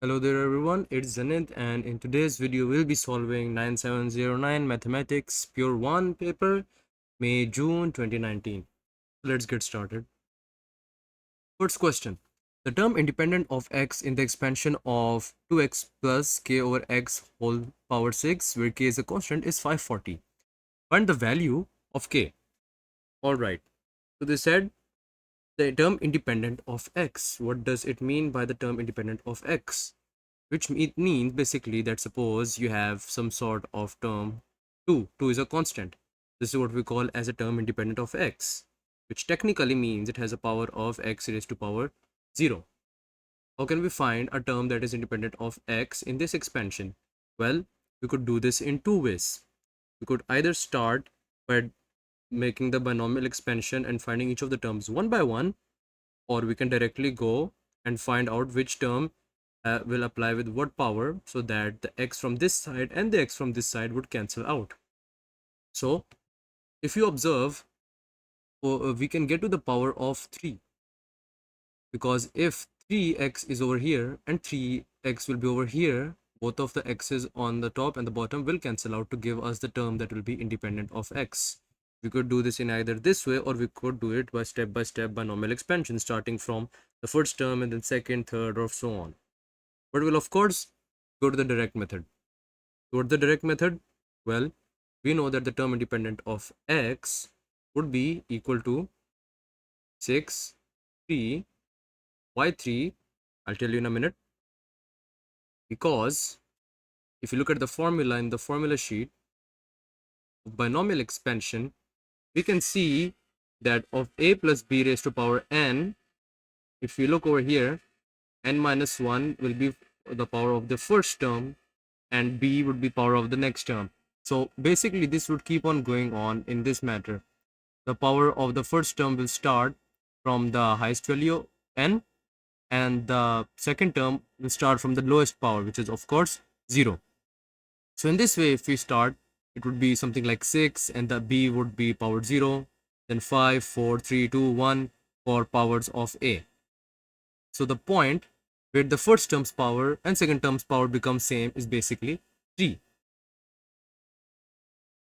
Hello there everyone, it's Zenith and in today's video we'll be solving 9709 Mathematics Pure 1 paper, May-June 2019. Let's get started. First question. The term independent of x in the expansion of 2x plus k over x whole power 6, where k is a constant, is 540. Find the value of k. Alright, so they said the term independent of x. What does it mean by the term independent of x? Which it means basically that suppose you have some sort of term 2 is a constant. This is what we call as a term independent of x, which technically means it has a power of x raised to power 0. How can we find a term that is independent of x in this expansion? Well, we could do this in two ways. We could either start by making the binomial expansion and finding each of the terms one by one, or we can directly go and find out which term will apply with what power, so that the x from this side and the x from this side would cancel out. So if you observe, we can get to the power of 3, because if 3x is over here and 3x will be over here, both of the x's on the top and the bottom will cancel out to give us the term that will be independent of x. We could do this in either this way, or we could do it by step binomial expansion, starting from the first term and then second, third, or so on. But we'll of course go to the direct method. What's the direct method? Well, we know that the term independent of x would be equal to 6, 3, y3. I'll tell you in a minute. Because if you look at the formula in the formula sheet of binomial expansion, we can see that of a plus b raised to power n, if you look over here, n minus 1 will be the power of the first term and b would be power of the next term. So basically this would keep on going on in this matter. The power of the first term will start from the highest value n, and the second term will start from the lowest power, which is of course 0. So in this way, if we start, it would be something like 6 and the b would be power 0, then 5, 4, 3, 2, 1 for powers of a. So the point where the first term's power and second term's power become same is basically 3.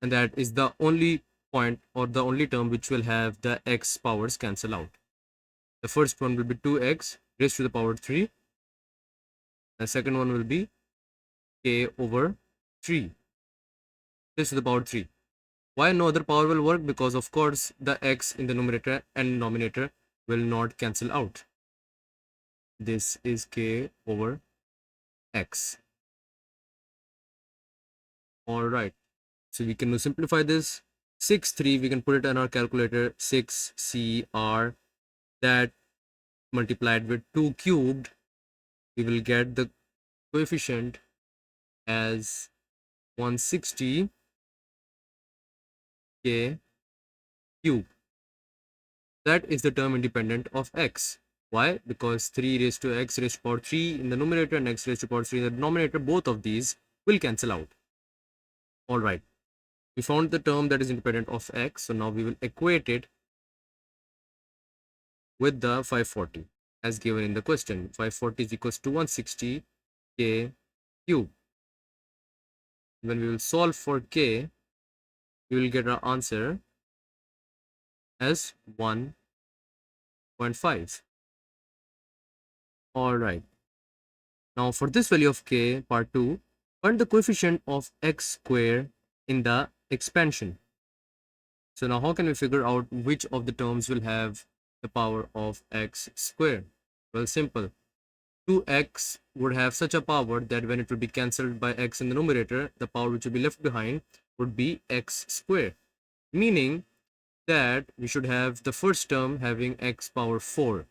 And that is the only point or the only term which will have the x powers cancel out. The first one will be 2x raised to the power 3. The second one will be k over 3 raised to the power 3. Why no other power will work? Because of course the x in the numerator and denominator will not cancel out. This is k over x. Alright, so we can simplify this. 6, 3, we can put it in our calculator. 6 cr, that multiplied with 2 cubed, we will get the coefficient as 160 k cube. That is the term independent of x. Why? Because 3 raised to x raised to power 3 in the numerator and x raised to power 3 in the denominator, both of these will cancel out. Alright, we found the term that is independent of x, so now we will equate it with the 540 as given in the question. 540 is equals to 160 k cube. When we will solve for k, we will get our answer as 1.5. Alright, now for this value of k, part 2, find the coefficient of x square in the expansion. So now how can we figure out which of the terms will have the power of x square? Well, simple. 2x would have such a power that when it will be cancelled by x in the numerator, the power which will be left behind would be x square. Meaning that we should have the first term having x power 4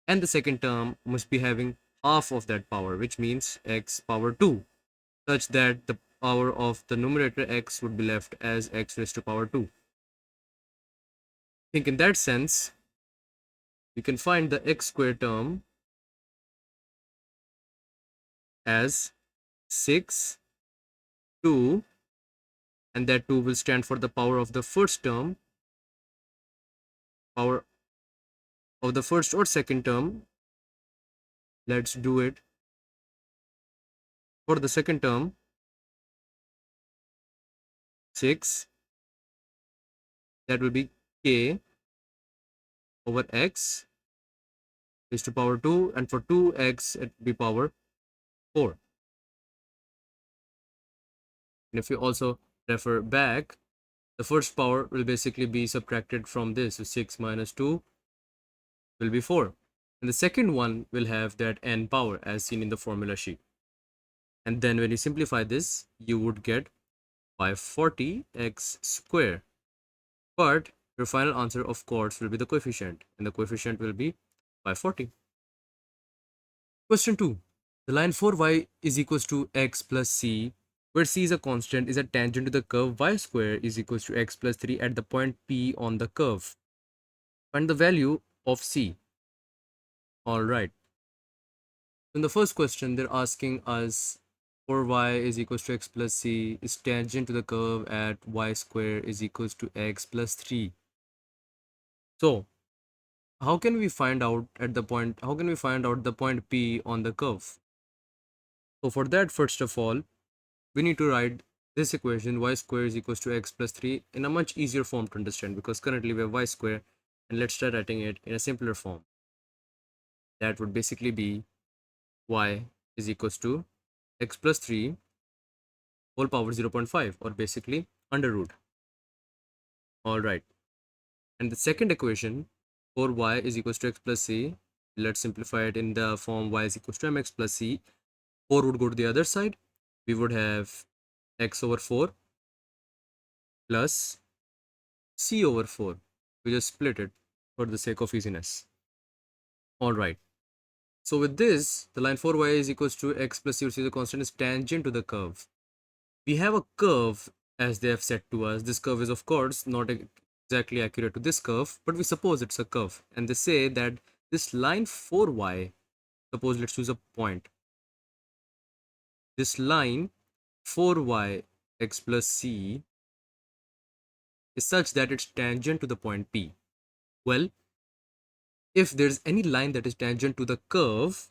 and the second term must be having half of that power, which means x power 2, such that the power of the numerator x would be left as x raised to power 2. I think in that sense, we can find the x square term as 6, 2, and that 2 will stand for the power of the first term, power of the first or second term. Let's do it For the second term, 6, that will be k over x raised to power 2, and for 2x it will be power 4. And if you also refer back, the first power will basically be subtracted from this. So 6 minus 2 will be 4. And the second one will have that n power as seen in the formula sheet. And then when you simplify this, you would get 540x square. But your final answer, of course, will be the coefficient, and the coefficient will be 540. Question 2. The line 4y is equals to x plus c, where c is a constant, is a tangent to the curve y square is equals to x plus 3 at the point P on the curve. Find the value of c. Alright. In the first question, they're asking us 4y is equals to x plus c is tangent to the curve at y square is equals to x plus 3. So, how can we find out the point P on the curve? So for that, first of all, we need to write this equation y square is equals to x plus 3 in a much easier form to understand, because currently we have y square, and let's try writing it in a simpler form. That would basically be y is equals to x plus 3 whole power 0.5, or basically under root. All right. And the second equation for y is equals to x plus c, let's simplify it in the form y is equals to mx plus c. 4 would go to the other side. We would have x over 4 plus c over 4. We just split it for the sake of easiness. All right. So with this, the line 4y is equals to x plus c, which is a constant, is tangent to the curve. We have a curve as they have said to us. This curve is of course not exactly accurate to this curve, but we suppose it's a curve. And they say that this line 4y, suppose let's choose a point. This line 4y x plus c is such that it's tangent to the point P. Well, if there's any line that is tangent to the curve,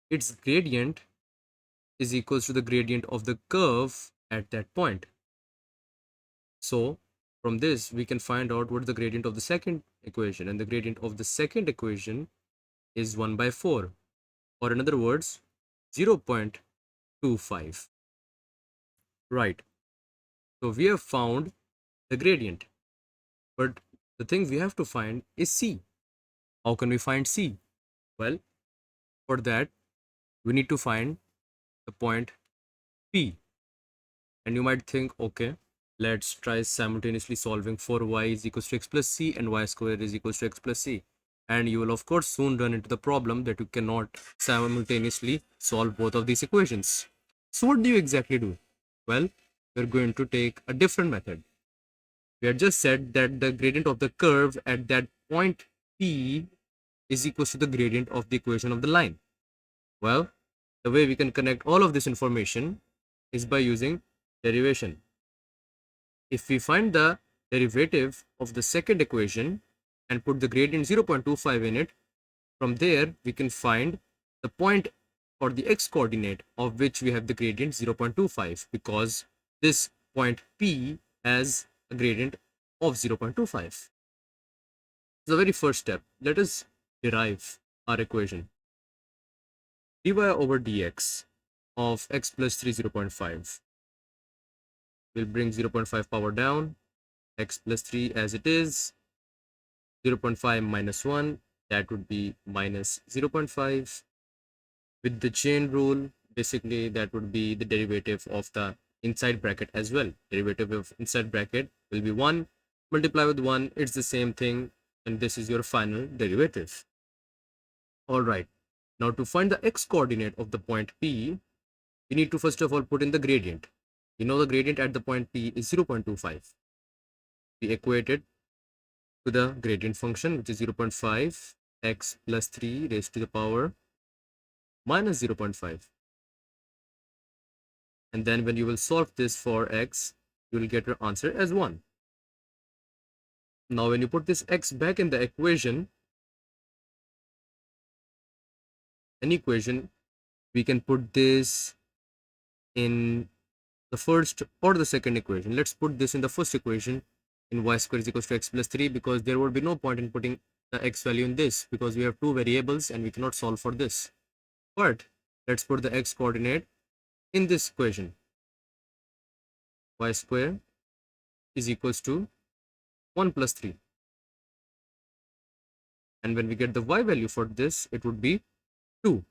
its gradient is equals to the gradient of the curve at that point. So from this, we can find out what is the gradient of the second equation, and the gradient of the second equation is 1 by 4, or in other words, 0.25. Right. So we have found the gradient, but the thing we have to find is C. How can we find C? Well, for that, we need to find the point P. And you might think, okay, let's try simultaneously solving for y is equals to x plus c and y square is equals to x plus c. And you will of course soon run into the problem that you cannot simultaneously solve both of these equations. So what do you exactly do? Well, we're going to take a different method. We had just said that the gradient of the curve at that point P is equals to the gradient of the equation of the line. Well, the way we can connect all of this information is by using derivation. If we find the derivative of the second equation and put the gradient 0.25 in it, from there we can find the point or the x coordinate of which we have the gradient 0.25, because this point P has a gradient of 0.25. The very first step, let us derive our equation. Dy over dx of x plus 3 0.5 will bring 0.5 power down, x plus 3 as it is, 0.5 minus 1, that would be minus 0.5. With the chain rule, basically that would be the derivative of the inside bracket as well. Derivative of inside bracket will be 1, multiply with 1, it's the same thing, and this is your final derivative. All right, now to find the x coordinate of the point P, we need to first of all put in the gradient. You know the gradient at the point P is 0.25. We equate it to the gradient function, which is 0.5 x plus 3 raised to the power minus 0.5. And then when you will solve this for x, you will get your answer as 1. Now when you put this x back in the equation, we can put this in the first or the second equation. Let's put this in the first equation in y square is equals to x plus 3, because there would be no point in putting the x value in this because we have two variables and we cannot solve for this. But let's put the x coordinate in this equation. Y square is equals to 1 plus 3. And when we get the y value for this, it would be 2.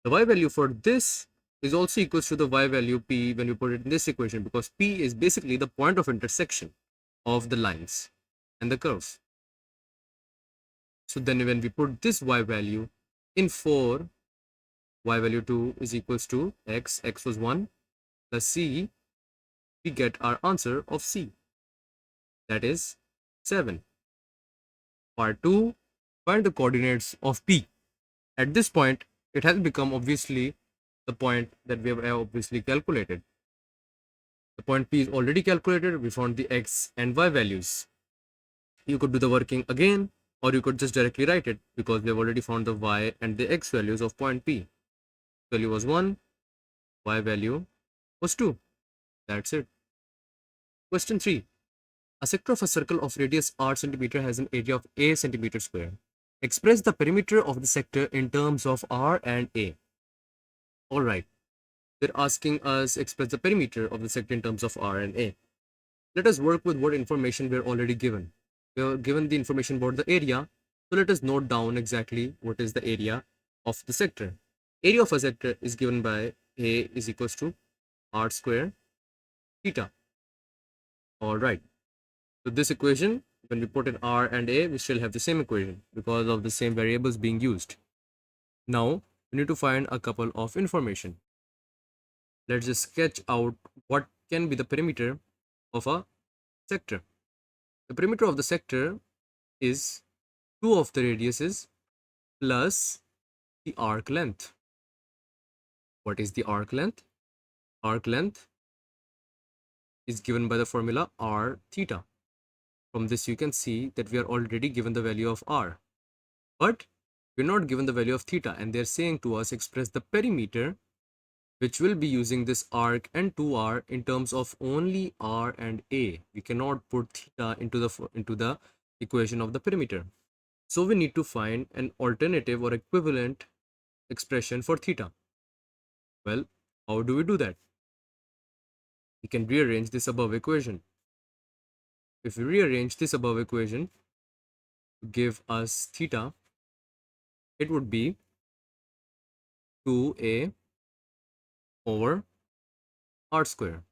The y value for this is also equals to the y value p when we put it in this equation, because p is basically the point of intersection of the lines and the curve. So then when we put this y value in 4, y value 2 is equals to x was 1 plus c, we get our answer of c, that is 7. Part 2, find the coordinates of p. At this point, it has become obviously the point that we have obviously calculated. The point P is already calculated. We found the x and y values. You could do the working again, or you could just directly write it, because we have already found the y and the x values of point P. Value was 1, y value was 2. That's it. Question 3. A sector of a circle of radius r centimeter has an area of a centimeter square. Express the perimeter of the sector in terms of r and a. Alright, they're asking us express the perimeter of the sector in terms of r and a. Let us work with what information we're already given. We're given the information about the area, so let us note down exactly what is the area of the sector. Area of a sector is given by a is equals to r square theta. Alright, so this equation, when we put in r and a, we still have the same equation because of the same variables being used. Now, we need to find a couple of information. Let's just sketch out what can be the perimeter of a sector. The perimeter of the sector is 2 of the radiuses plus the arc length. What is the arc length? Arc length is given by the formula r theta. From this you can see that we are already given the value of r, but we're not given the value of theta, and they're saying to us express the perimeter, which will be using this arc and 2r in terms of only r and a. We cannot put theta into the equation of the perimeter. So we need to find an alternative or equivalent expression for theta. Well, how do we do that? We can rearrange this above equation. If we rearrange this above equation to give us theta, it would be 2a over r square.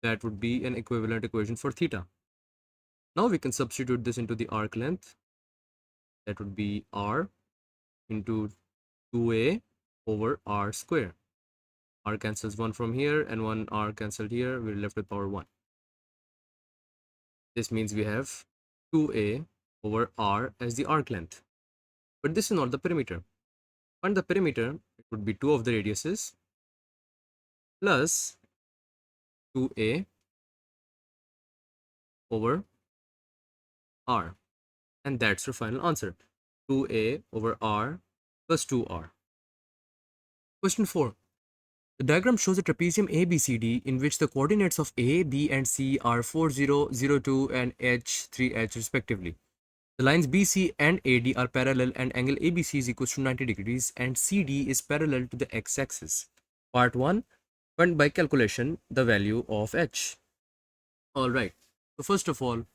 That would be an equivalent equation for theta. Now we can substitute this into the arc length. That would be r into 2a over r square. R cancels 1 from here and 1 r cancelled here. We're left with power 1. This means we have 2a over r as the arc length. But this is not the perimeter. Find the perimeter, it would be 2 of the radiuses plus 2a over r. And that's your final answer. 2a over r plus 2r. Question 4. The diagram shows a trapezium ABCD in which the coordinates of A, B, and C are 4, 0, 0, 2, and H, 3H respectively. The lines BC and AD are parallel and angle ABC is equal to 90 degrees and CD is parallel to the x-axis. Part 1. Find by calculation the value of H. Alright, so first of all,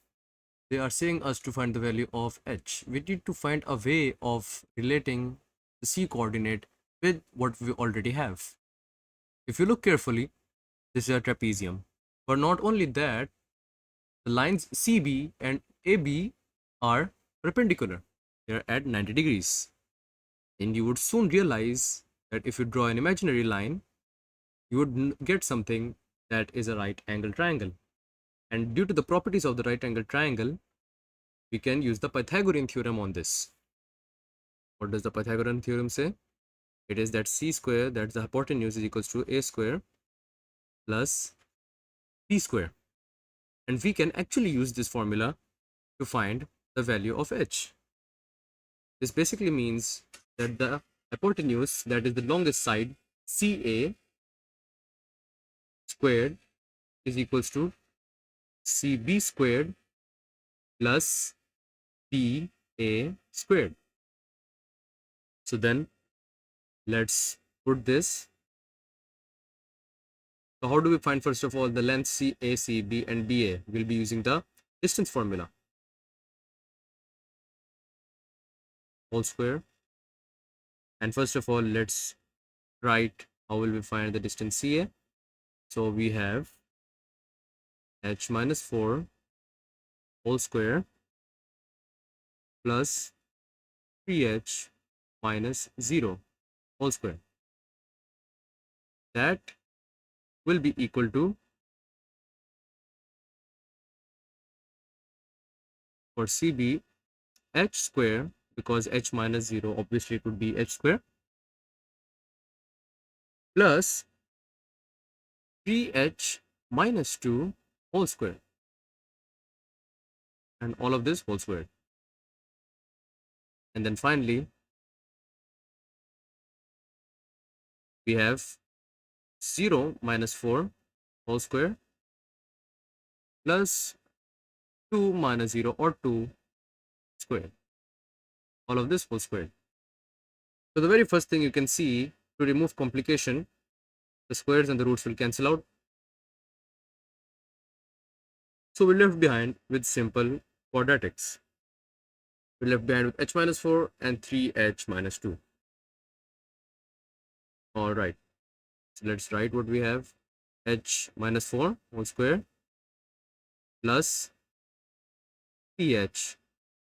they are saying us to find the value of H. We need to find a way of relating the C coordinate with what we already have. If you look carefully, this is a trapezium. But not only that, the lines CB and AB are perpendicular. They are at 90 degrees. And you would soon realize that if you draw an imaginary line, you would get something that is a right angle triangle. And due to the properties of the right angle triangle, we can use the Pythagorean theorem on this. What does the Pythagorean theorem say? It is that c square, that's the hypotenuse, is equals to a square plus b square. And we can actually use this formula to find the value of h. This basically means that the hypotenuse, that is the longest side, CA, squared is equals to CB squared plus BA squared. So then let's put this. So how do we find first of all the length CA, CB and BA? We'll be using the distance formula. Whole square. And first of all, let's write how will we find the distance CA. So we have h minus 4 whole square plus 3h minus 0 whole square. That will be equal to, for CB, h square, because h minus 0 obviously it would be h square, plus 3h minus 2 whole square, and all of this whole square. And then finally we have 0 minus 4 whole square plus 2 minus 0 or 2 square, all of this whole square. So the very first thing you can see, to remove complication, the squares and the roots will cancel out. So we're left behind with simple quadratics. We're left behind with h minus 4 and 3h minus 2. All right. So let's write what we have. H minus 4 whole square plus 3h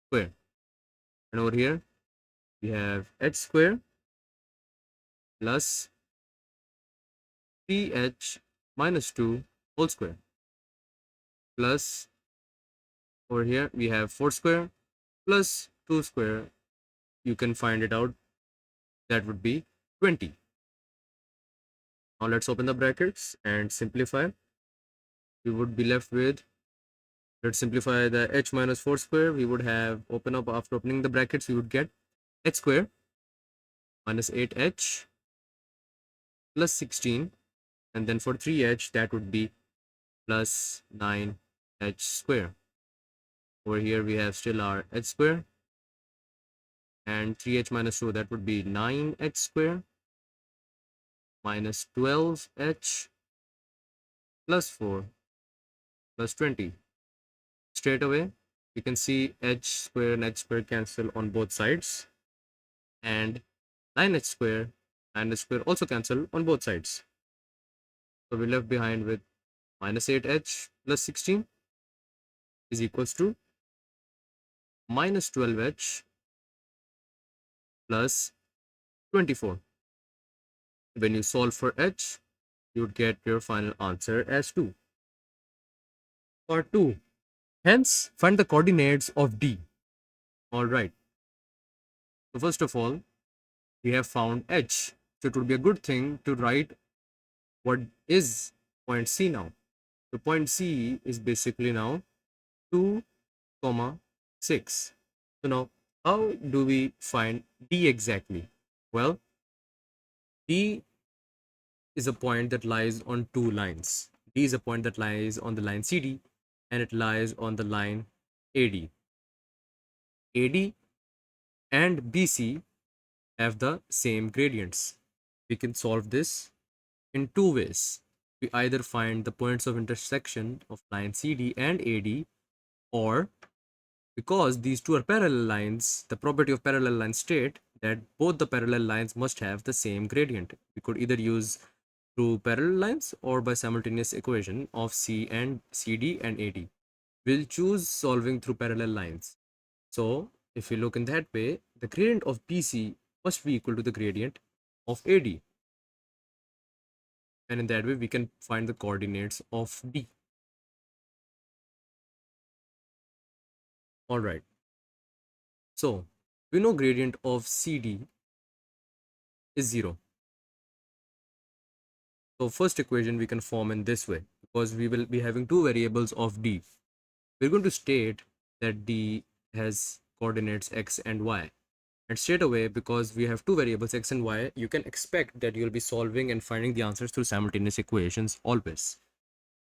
square. And over here we have h square plus 3h minus 2 whole square, plus over here we have 4 square plus 2 square. You can find it out. That would be 20. Now let's open the brackets and simplify. We would be left with, let's simplify the h minus 4 square. We would have, open up, after opening the brackets, we would get h square minus 8h plus 16. And then for 3h, that would be plus 9h square. Over here we have still our h square, and 3h minus 2, that would be 9h square minus 12h plus 4 plus 20. Straight away you can see h square and h square cancel on both sides, and 9h square and h square also cancel on both sides. So we're left behind with minus 8h plus 16 is equals to minus 12h plus 24. When you solve for h, you would get your final answer as 2. Part 2. Hence, find the coordinates of D. Alright. So first of all, we have found h. So it would be a good thing to write what is point C now. The point C is basically now 2, 6. So now, how do we find D exactly? Well, D is a point that lies on two lines. D is a point that lies on the line CD, and it lies on the line AD. AD and BC have the same gradients. We can solve this in two ways. We either find the points of intersection of line CD and AD, or, because these two are parallel lines, the property of parallel lines state that both the parallel lines must have the same gradient. We could either use through parallel lines or by simultaneous equation of C and CD and AD. We'll choose solving through parallel lines. So if we look in that way, the gradient of BC must be equal to the gradient of AD. And in that way, we can find the coordinates of D. All right. So we know gradient of CD is 0. So first equation we can form in this way, because we will be having two variables of D. We're going to state that D has coordinates x and y. And straight away, because we have two variables x and y, you can expect that you'll be solving and finding the answers through simultaneous equations always.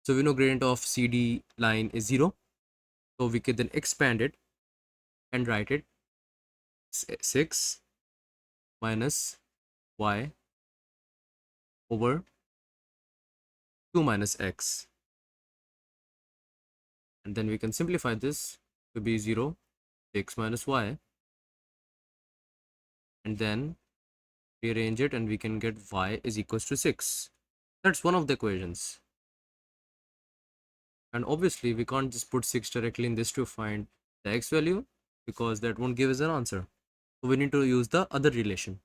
So we know gradient of CD line is 0. So we can then expand it and write it 6 minus y over 2 minus x. And then we can simplify this to be 0, 6 minus y. And then rearrange it and we can get y is equals to 6. That's one of the equations. And obviously we can't just put 6 directly in this to find the x value, because that won't give us an answer. So we need to use the other relation.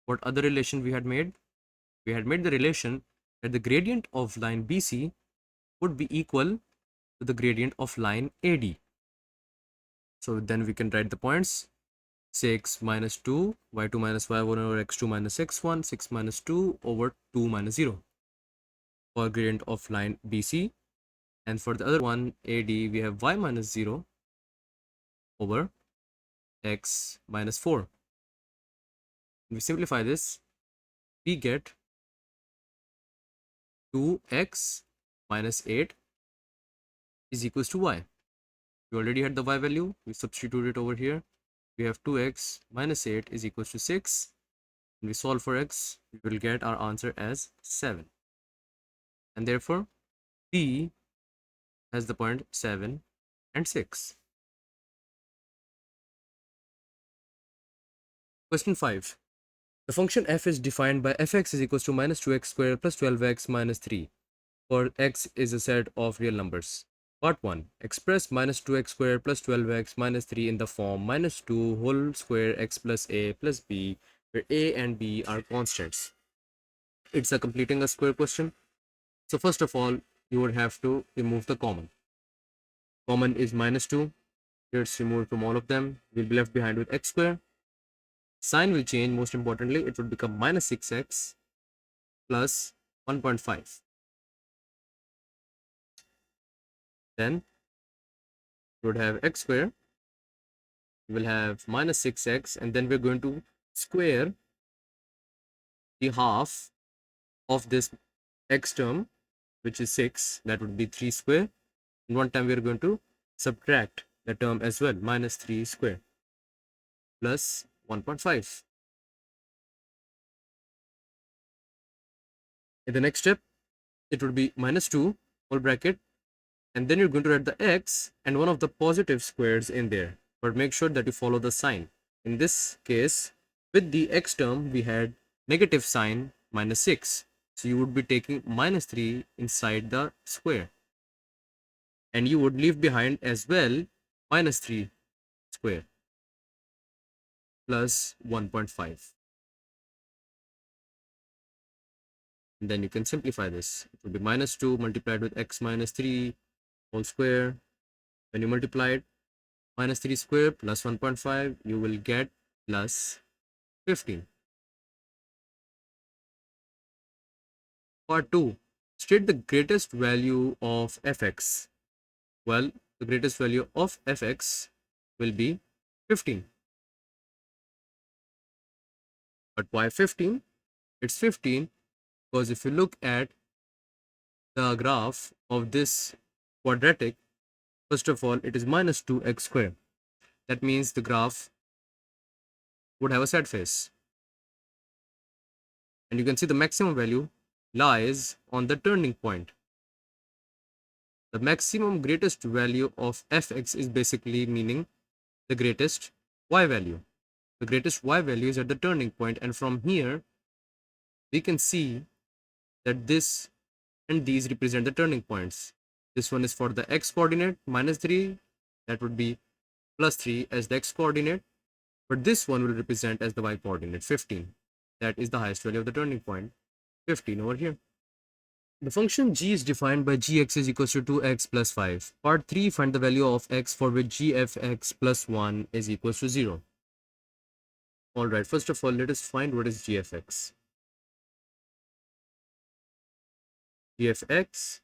What other relation we had made? We had made the relation that the gradient of line BC would be equal to the gradient of line AD. So then we can write the points: 6 minus 2, y2 minus y1 over x2 minus x1, 6 minus 2 over 2 minus 0 for gradient of line BC. And for the other one, AD, we have y minus 0 over x minus 4. We simplify this, we get 2x minus 8 is equals to y. We already had the y value, we substitute it over here. We have 2x minus 8 is equals to 6. When we solve for x, we will get our answer as 7. And therefore, B has the point 7 and 6. Question 5. The function f is defined by fx is equals to minus 2x squared plus 12x minus 3, for x is a set of real numbers. Part 1. Express minus 2x squared plus 12x minus 3 in the form minus 2 whole square x plus a plus b, where a and b are constants. It's a completing a square question. So first of all, you would have to remove the common. Common is minus 2. Let's remove from all of them. We'll be left behind with x squared. Sign will change. Most importantly, it would become minus 6x plus 1.5. Then we would have x squared. We will have minus 6x, and then we're going to square the half of this x term, which is 6. That would be 3 square. And one time we're going to subtract the term as well, minus 3 square plus 1.5. In the next step, it would be minus 2 whole bracket, and then you're going to write the x and one of the positive squares in there, but make sure that you follow the sign. In this case, with the x term, we had negative sign minus 6, so you would be taking minus 3 inside the square, and you would leave behind as well minus 3 square plus 1.5. And then you can simplify this. It would be minus 2 multiplied with x minus 3 whole square. When you multiply it, minus 3 square plus 1.5, you will get plus 15. Part 2. State the greatest value of fx. Well, the greatest value of fx will be 15. But why 15? It's 15 because if you look at the graph of this quadratic, first of all, it is minus 2x squared. That means the graph would have a sad face. And you can see the maximum value lies on the turning point. The maximum greatest value of fx is basically meaning the greatest y value. The greatest y value is at the turning point, and from here we can see that this and these represent the turning points. This one is for the x coordinate minus 3, that would be plus 3 as the x coordinate, but this one will represent as the y coordinate 15. That is the highest value of the turning point, 15 over here. The function g is defined by gx is equals to 2x plus 5. Part 3, find the value of x for which g f x plus 1 is equals to 0. Alright, first of all, let us find what is g f x. G f x,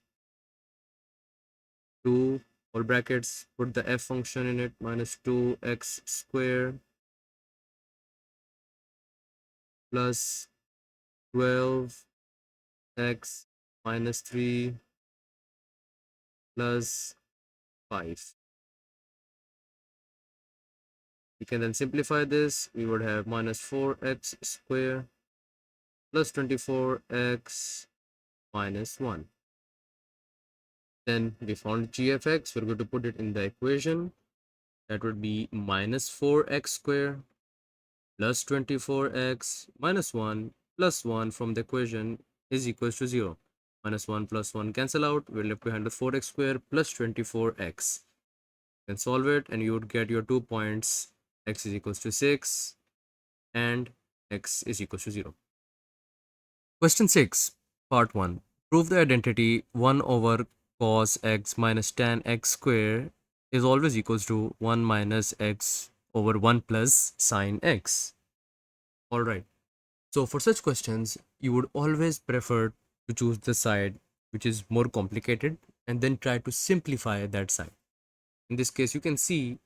2 whole brackets, put the f function in it, minus 2x squared plus 12x minus 3 plus 5. We can then simplify this. We would have minus 4x square plus 24x minus 1. Then we found g of x. We're going to put it in the equation. That would be minus 4x square plus 24x minus 1 plus 1 from the equation is equals to 0. Minus 1 plus 1 cancel out. We're left behind with 4x square plus 24x. Then solve it and you would get your 2 points. X is equals to 6 and x is equals to 0. Question 6, part 1. Prove the identity 1 over cos x minus tan x square is always equals to 1 minus x over 1 plus sine x. Alright, so for such questions, you would always prefer to choose the side which is more complicated and then try to simplify that side. In this case, you can see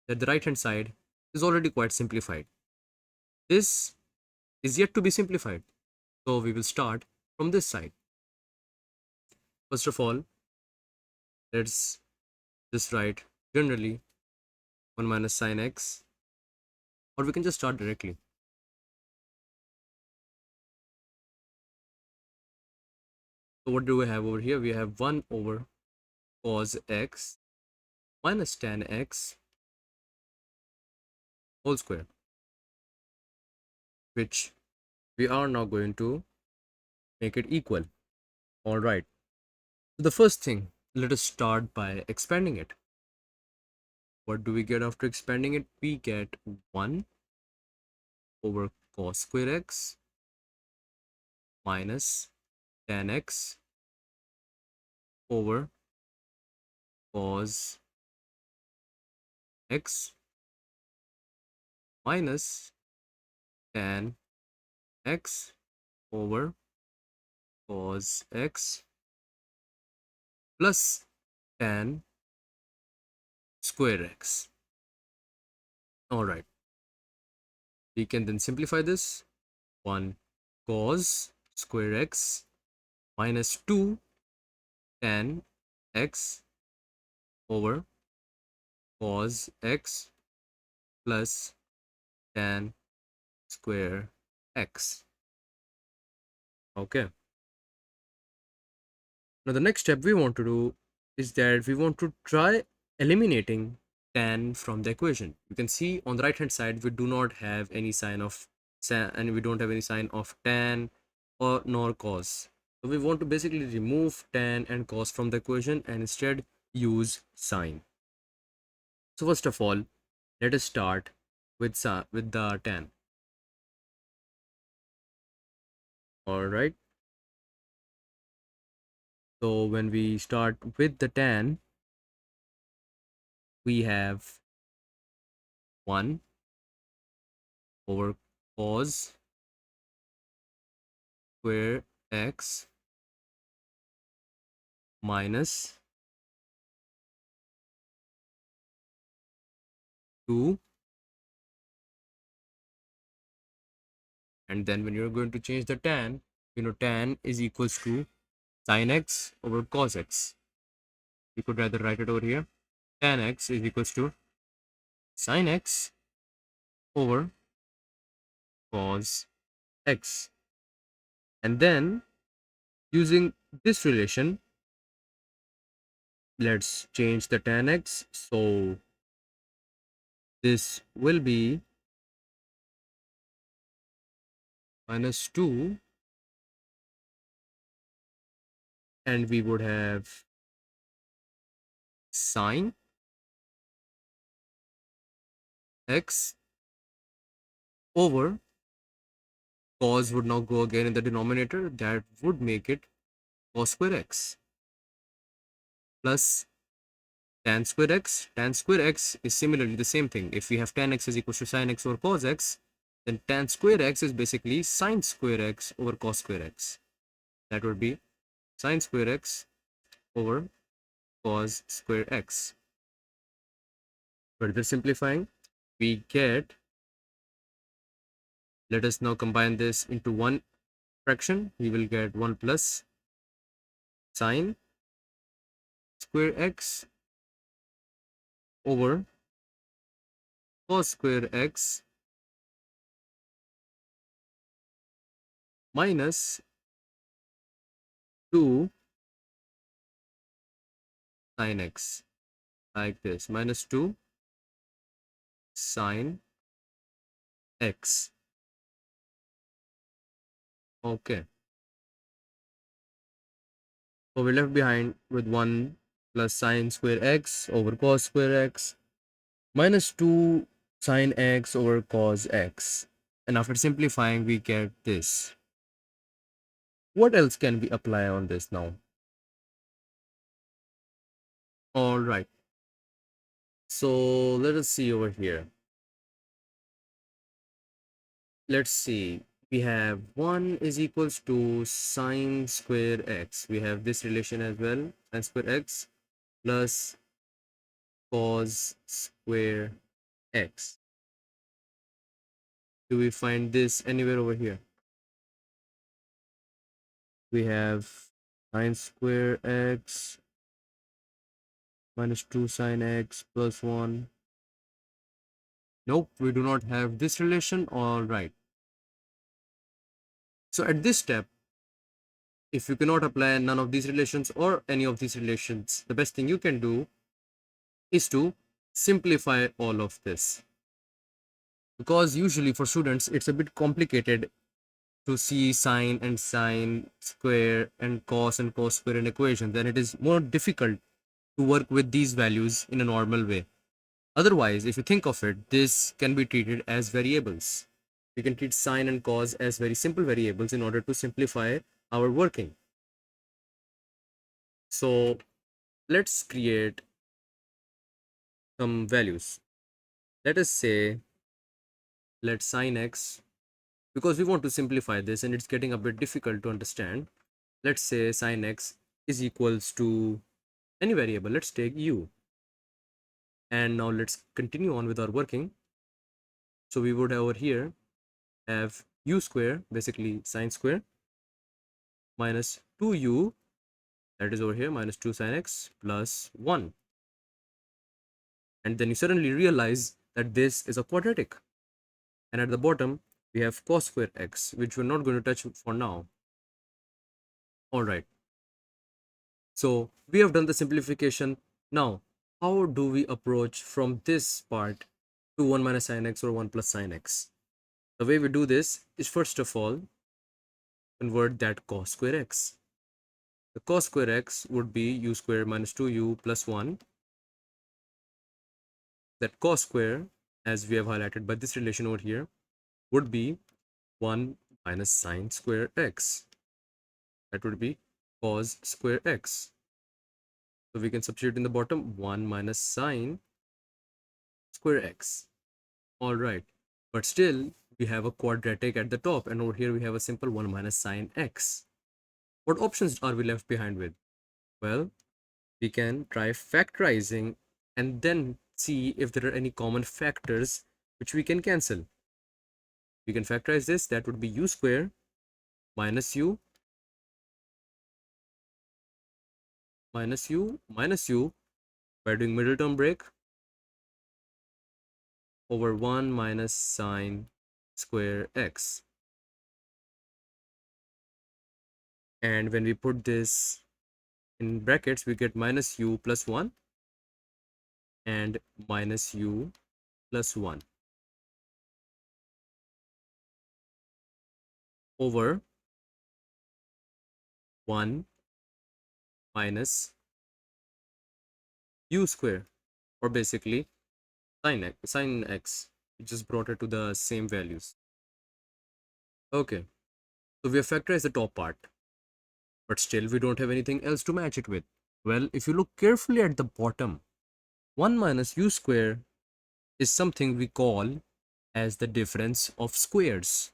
that the right hand side is already quite simplified. This is yet to be simplified. So we will start from this side. First of all, let's just write generally 1 minus sine x, or we can just start directly. So what do we have over here? We have 1 over cos x minus tan x whole square, which we are now going to make it equal. All right. So the first thing, let us start by expanding it. What do we get after expanding it? We get 1 over cos square x minus tan x over cos x minus tan x over cos x plus tan square x. All right. We can then simplify this. 1 cos square x minus 2 tan x over cos x plus tan square x. Okay. Now the next step we want to do is that we want to try eliminating tan from the equation. You can see on the right hand side we do not have any sign of and we don't have any sign of tan or nor cos. So we want to basically remove tan and cos from the equation and instead use sine. So first of all, let us start with the tan. All right. So when we start with the tan, we have 1 over cos square x minus 2, and then when you're going to change the tan, tan is equals to sin x over cos x. You could rather write it over here. Tan x is equals to sin x over cos x. And then using this relation, let's change the tan x. So this will be minus 2, and we would have sine x over cos would now go again in the denominator. That would make it cos square x plus tan square x. Tan square x is similarly the same thing. If we have tan x is equal to sin x over cos x, then tan square x is basically sin square x over cos square x. That would be sin square x over cos square x. Further simplifying, we get, let us now combine this into one fraction. We will get 1 plus sine square x over cos square x minus 2 sin x, like this, minus 2 sin x. Okay, so we're left behind with 1 plus sine square x over cos square x minus 2 sine x over cos x. And after simplifying, we get this. What else can we apply on this now? All right, so let us see over here. Let's see. We have 1 is equals to sine square x. We have this relation as well, sine square x plus cos square x. Do we find this anywhere over here? We have sine square x minus 2 sine x plus 1. Nope, we do not have this relation. All right. So at this step, if you cannot apply none of these relations or any of these relations, the best thing you can do is to simplify all of this. Because usually for students, it's a bit complicated to see sine and sine square and cos square in equations, then it is more difficult to work with these values in a normal way. Otherwise, if you think of it, this can be treated as variables. We can treat sine and cos as very simple variables in order to simplify our working. So let's create some values. Let us say, let sine x, because we want to simplify this and it's getting a bit difficult to understand. Let's say sine x is equals to any variable. Let's take u. And now let's continue on with our working. So we would over here have u square, basically sine square, minus 2u, that is over here, minus 2 sine x plus 1. And then you suddenly realize that this is a quadratic. And at the bottom, we have cos square x, which we're not going to touch for now. All right. So we have done the simplification. Now, how do we approach from this part to 1 minus sine x or 1 plus sine x? The way we do this is, first of all, convert that cos square x. The cos square x would be u square minus 2u plus 1. That cos square, as we have highlighted by this relation over here, would be 1 minus sine square x. That would be cos square x. So we can substitute in the bottom 1 minus sine square x. All right, but still we have a quadratic at the top, and over here we have a simple 1 minus sine x. What options are we left behind with? Well, we can try factorizing and then see if there are any common factors which we can cancel. We can factorize this. That would be u square minus u minus u minus u by doing middle term break over 1 minus sine square x. And when we put this in brackets, we get minus u plus 1 and minus u plus 1 over 1 minus u square, or basically sine x. We just brought it to the same values. Okay, so we have factorized the top part, but still we don't have anything else to match it with. Well, if you look carefully at the bottom, 1 minus u square is something we call as the difference of squares.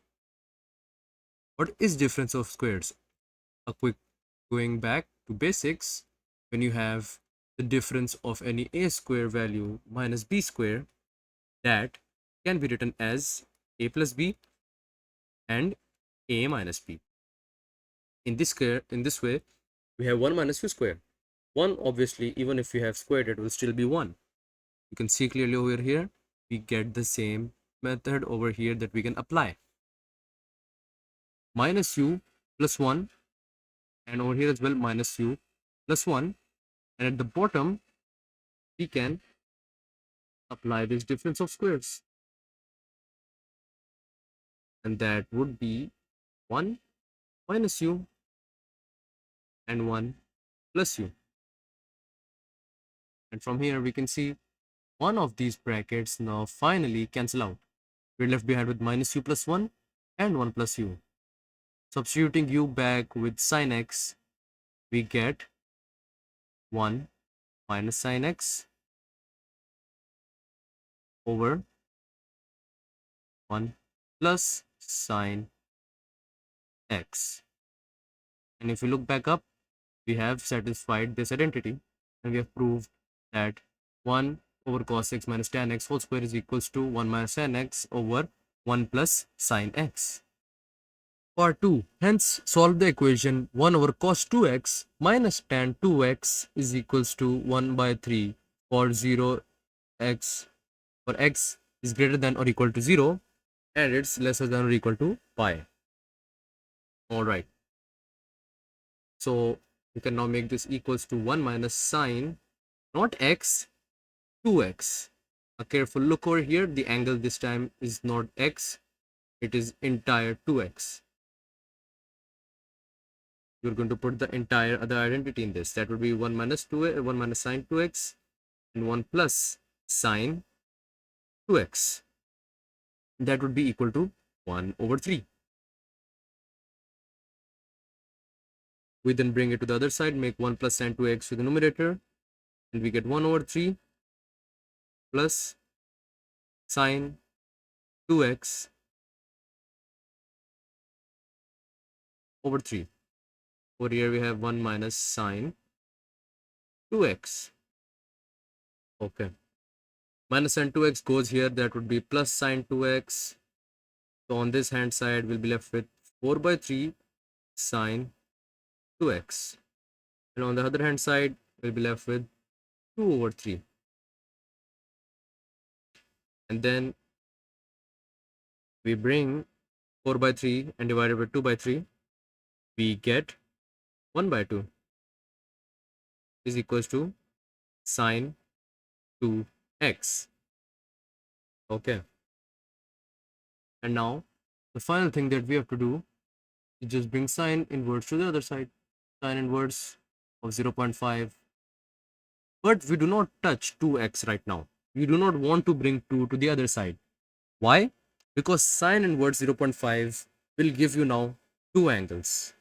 What is difference of squares? A quick going back to basics, when you have the difference of any a square value minus b square, that can be written as a plus b and a minus b. In this way, we have 1 minus u square. 1, obviously, even if you have squared it, will still be 1. You can see clearly over here, we get the same method over here that we can apply. Minus u plus 1, and over here as well, minus u plus 1. And at the bottom, we can apply this difference of squares. And that would be 1 minus u and 1 plus u. And from here, we can see one of these brackets now finally cancel out. We're left behind with minus u plus 1 and 1 plus u. Substituting u back with sin x, we get 1 minus sin x over 1 plus sin x. And if we look back up, we have satisfied this identity, and we have proved that 1 over cos x minus tan x whole square is equals to 1 minus tan x over 1 plus sin x. Part 2. Hence, solve the equation 1 over cos 2x minus tan 2x is equals to 1 by 3 for 0x, for x is greater than or equal to 0 and it's lesser than or equal to pi. Alright. So, you can now make this equals to 1 minus sine, not x, 2x. A careful look over here, the angle this time is not x, it is entire 2x. You're going to put the entire other identity in this. That would be 1 minus 2, 1 minus sine 2x and 1 plus sine 2x. That would be equal to 1 over 3. We then bring it to the other side, make 1 plus sine 2x with the numerator, and we get 1 over 3 plus sine 2x over 3. Over here we have 1 minus sine 2x. Okay. Minus sine 2x goes here, that would be plus sine 2x. So on this hand side, we'll be left with 4 by 3 sine 2x. And on the other hand side, we'll be left with 2 over 3. And then we bring 4 by 3 and divide it by 2 by 3. We get 1 by 2 is equals to sine 2x. Okay. And now the final thing that we have to do is just bring sine inverse to the other side. Sine inverse of 0.5. But we do not touch 2x right now. We do not want to bring 2 to the other side. Why? Because sine inverse 0.5 will give you now two angles,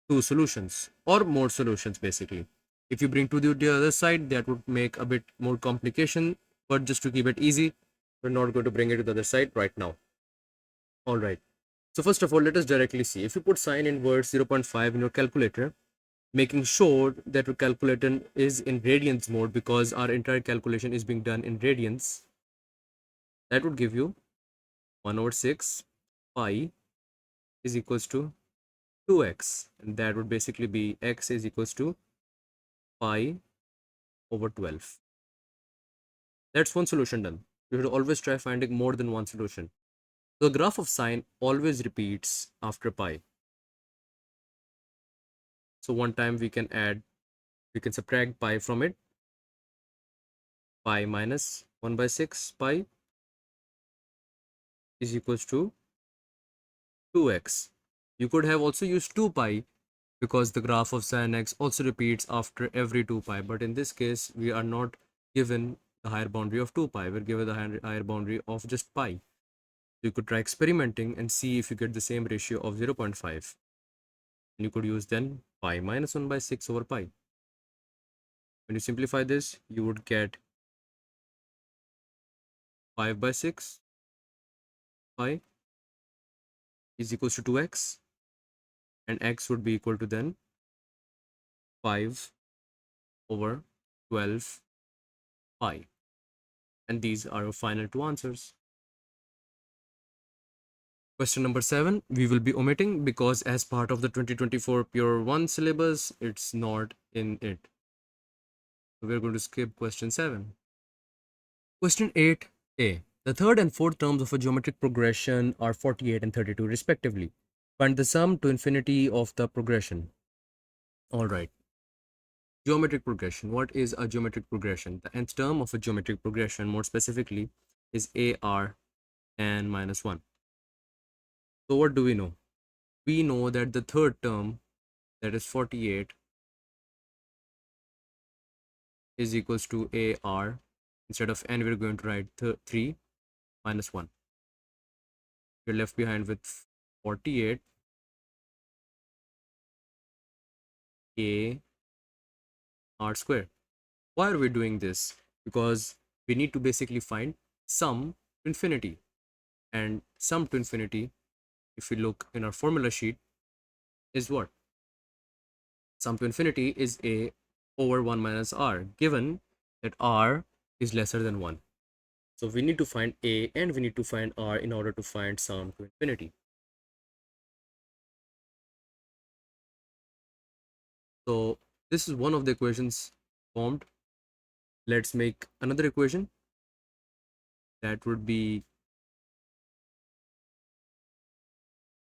two solutions, or more solutions basically. If you bring 2 to the other side, that would make a bit more complication, but just to keep it easy, we're not going to bring it to the other side right now. Alright, so first of all, let us directly see. If you put sine inverse 0.5 in your calculator, making sure that your calculator is in radians mode because our entire calculation is being done in radians, that would give you 1 over 6 pi is equals to 2x, and that would basically be x is equals to pi over 12. That's one solution done. You should always try finding more than one solution. The graph of sine always repeats after pi. So one time we can subtract pi from it. Pi minus 1 by 6 pi is equals to 2x. You could have also used 2 pi because the graph of sin x also repeats after every 2 pi. But in this case, we are not given the higher boundary of 2 pi. We're given the higher boundary of just pi. You could try experimenting and see if you get the same ratio of 0.5. And you could use then pi minus 1 by 6 over pi. When you simplify this, you would get 5 by 6 pi is equals to 2x, and x would be equal to then 5 over 12 pi. And these are our final two answers. Question number 7, we will be omitting because as part of the 2024 Pure 1 syllabus, it's not in it. We're going to skip question 7. Question 8a. The third and fourth terms of a geometric progression are 48 and 32 respectively. Find the sum to infinity of the progression. All right. Geometric progression. What is a geometric progression? The nth term of a geometric progression, more specifically, is ar n minus 1. So what do we know? We know that the third term, that is 48, is equals to ar. Instead of n, we're going to write 3 minus 1. You're left behind with 48 a r square. Why are we doing this? Because we need to basically find sum to infinity. And sum to infinity, if we look in our formula sheet, is what? Sum to infinity is a over 1 minus r, given that r is lesser than 1. So we need to find a and we need to find r in order to find sum to infinity. So this is one of the equations formed. Let's make another equation. That would be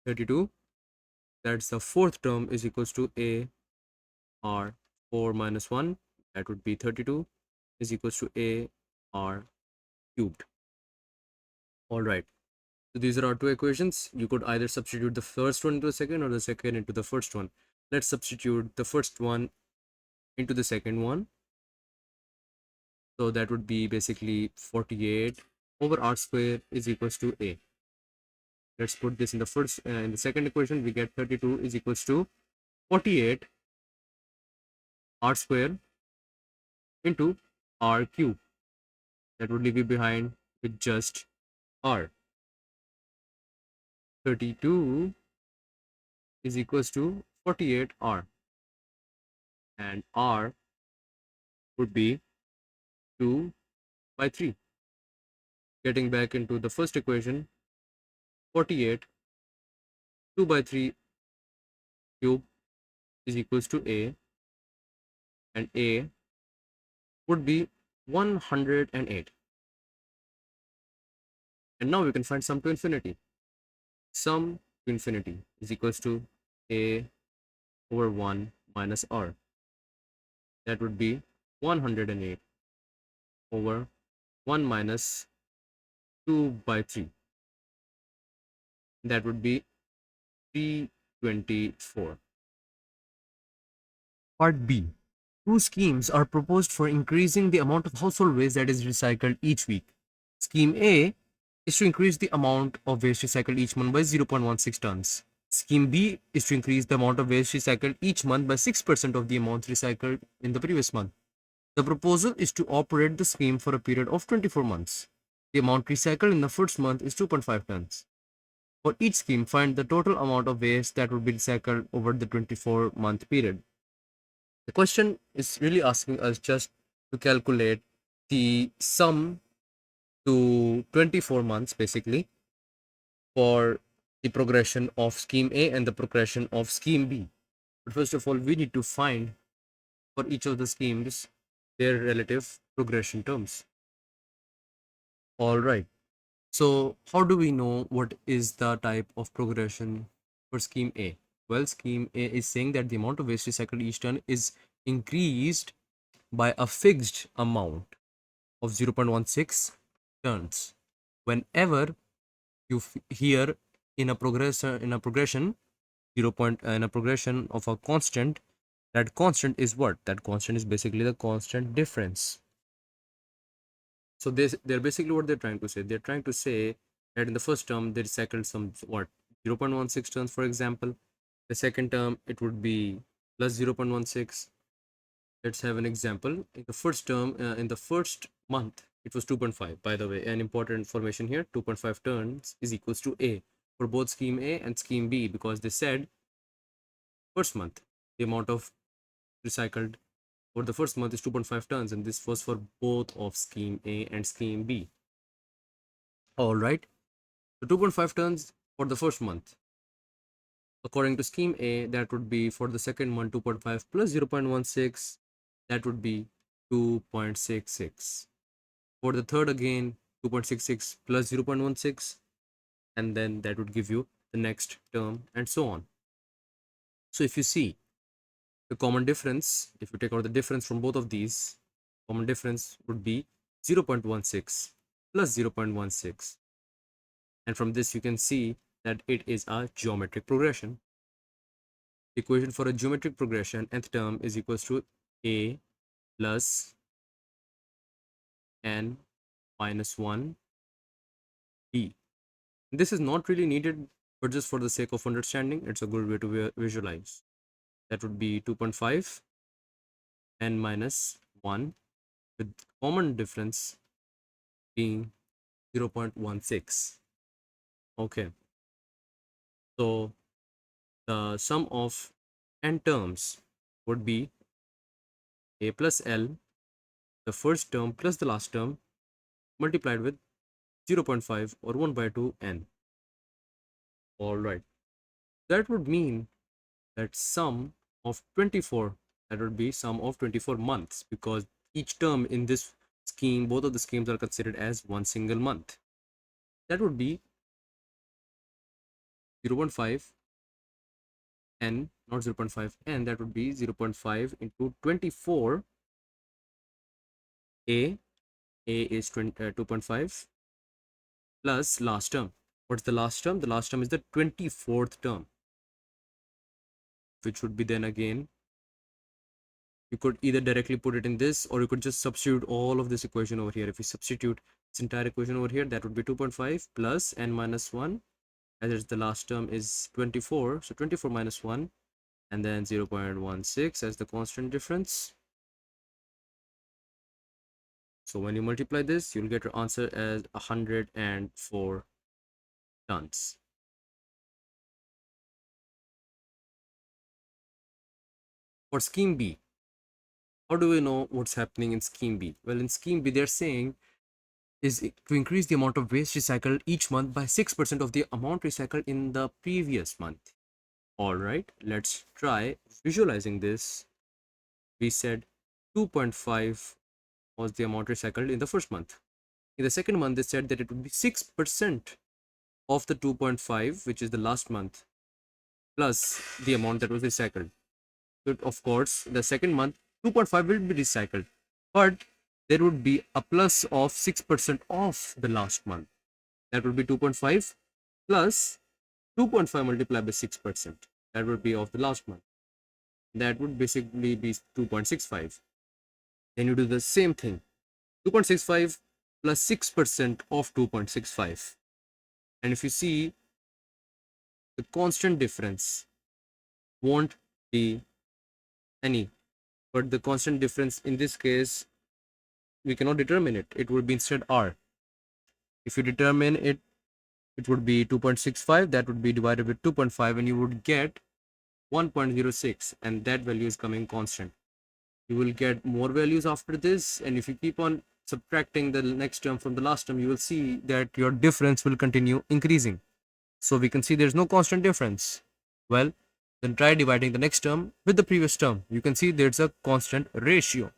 32. That's the fourth term is equals to a r 4 minus 1. That would be 32 is equals to a r cubed. All right. So these are our two equations. You could either substitute the first one into the second or the second into the first one. Let's substitute the first one into the second one. So that would be basically 48 over r square is equals to a. Let's put this in the second equation. We get 32 is equals to 48 r square into r cube. That would leave you behind with just r. 32 is equals to 48r, and r would be 2 by 3. Getting back into the first equation, 48 2 by 3 cube is equals to a, and a would be 108. And now we can find sum to infinity. Sum to infinity is equals to a over 1 minus r. That would be 108 over 1 minus 2 by 3. That would be 324. Part B. Two schemes are proposed for increasing the amount of household waste that is recycled each week. Scheme A is to increase the amount of waste recycled each month by 0.16 tons. Scheme B is to increase the amount of waste recycled each month by 6% of the amount recycled in the previous month. The proposal is to operate the scheme for a period of 24 months. The amount recycled in the first month is 2.5 tons. For each scheme, find the total amount of waste that would be recycled over the 24-month period. The question is really asking us just to calculate the sum to 24 months basically for the progression of scheme A and the progression of scheme B. But first of all, we need to find for each of the schemes their relative progression terms. All right. So how do we know what is the type of progression for scheme A? Well, scheme A is saying that the amount of waste recycled each ton is increased by a fixed amount of 0.16 tons. Whenever you hear in a progression 0. In a progression of a constant, that constant is what? That constant is basically the constant difference. So they're basically what they're trying to say. They're trying to say that in the first term they recycled some what 0.16 tons, for example. The second term it would be plus 0.16. Let's have an example. In the first term, in the first month, it was 2.5. By the way, an important information here: 2.5 tons is equals to A for both scheme A and scheme B, because they said first month the amount of recycled for the first month is 2.5 tons, and this was for both of scheme A and scheme B. All right, so 2.5 tons for the first month. According to scheme A, that would be for the second month 2.5 plus 0.16, that would be 2.66. For the third again, 2.66 plus 0.16, and then that would give you the next term and so on. So if you see the common difference, if you take out the difference from both of these, common difference would be 0.16 plus 0.16. And from this you can see that it is a geometric progression. The equation for a geometric progression, nth term is equals to a plus n minus 1 b. This is not really needed, but just for the sake of understanding, it's a good way to visualize. That would be 2.5 n minus 1 with common difference being 0.16. Okay, so the sum of n terms would be a plus l, the first term plus the last term, multiplied with 0.5 or 1 by 2 n. Alright, that would mean that sum of 24, that would be sum of 24 months, because each term in this scheme, both of the schemes are considered as one single month. That would be 0.5 n, not 0.5 n, that would be 0.5 into 24 a is 2.5 plus last term. What's the last term? The last term is the 24th term, which would be then again, you could either directly put it in this, or you could just substitute all of this equation over here. If you substitute this entire equation over here, that would be 2.5 plus n minus 1, as the last term is 24, so 24 minus 1, and then 0.16 as the constant difference. So when you multiply this, you'll get your answer as 104 tons. For scheme B, how do we know what's happening in scheme B? Well, in scheme B, they're saying is to increase the amount of waste recycled each month by 6% of the amount recycled in the previous month. All right, let's try visualizing this. We said 2.5 was the amount recycled in the first month. In the second month, they said that it would be 6% of the 2.5, which is the last month, plus the amount that was recycled. So of course, the second month, 2.5 will be recycled, but there would be a plus of 6% of the last month. That would be 2.5 plus 2.5 multiplied by 6%. That would be of the last month. That would basically be 2.65. Then you do the same thing. 2.65 plus 6% of 2.65. And if you see, the constant difference won't be any, but the constant difference in this case, we cannot determine it. It would be instead r. If you determine it, it would be 2.65. That would be divided with 2.5, and you would get 1.06, and that value is coming constant. You will get more values after this, and if you keep on subtracting the next term from the last term, you will see that your difference will continue increasing. So we can see there's no constant difference. Well, then try dividing the next term with the previous term. You can see there's a constant ratio,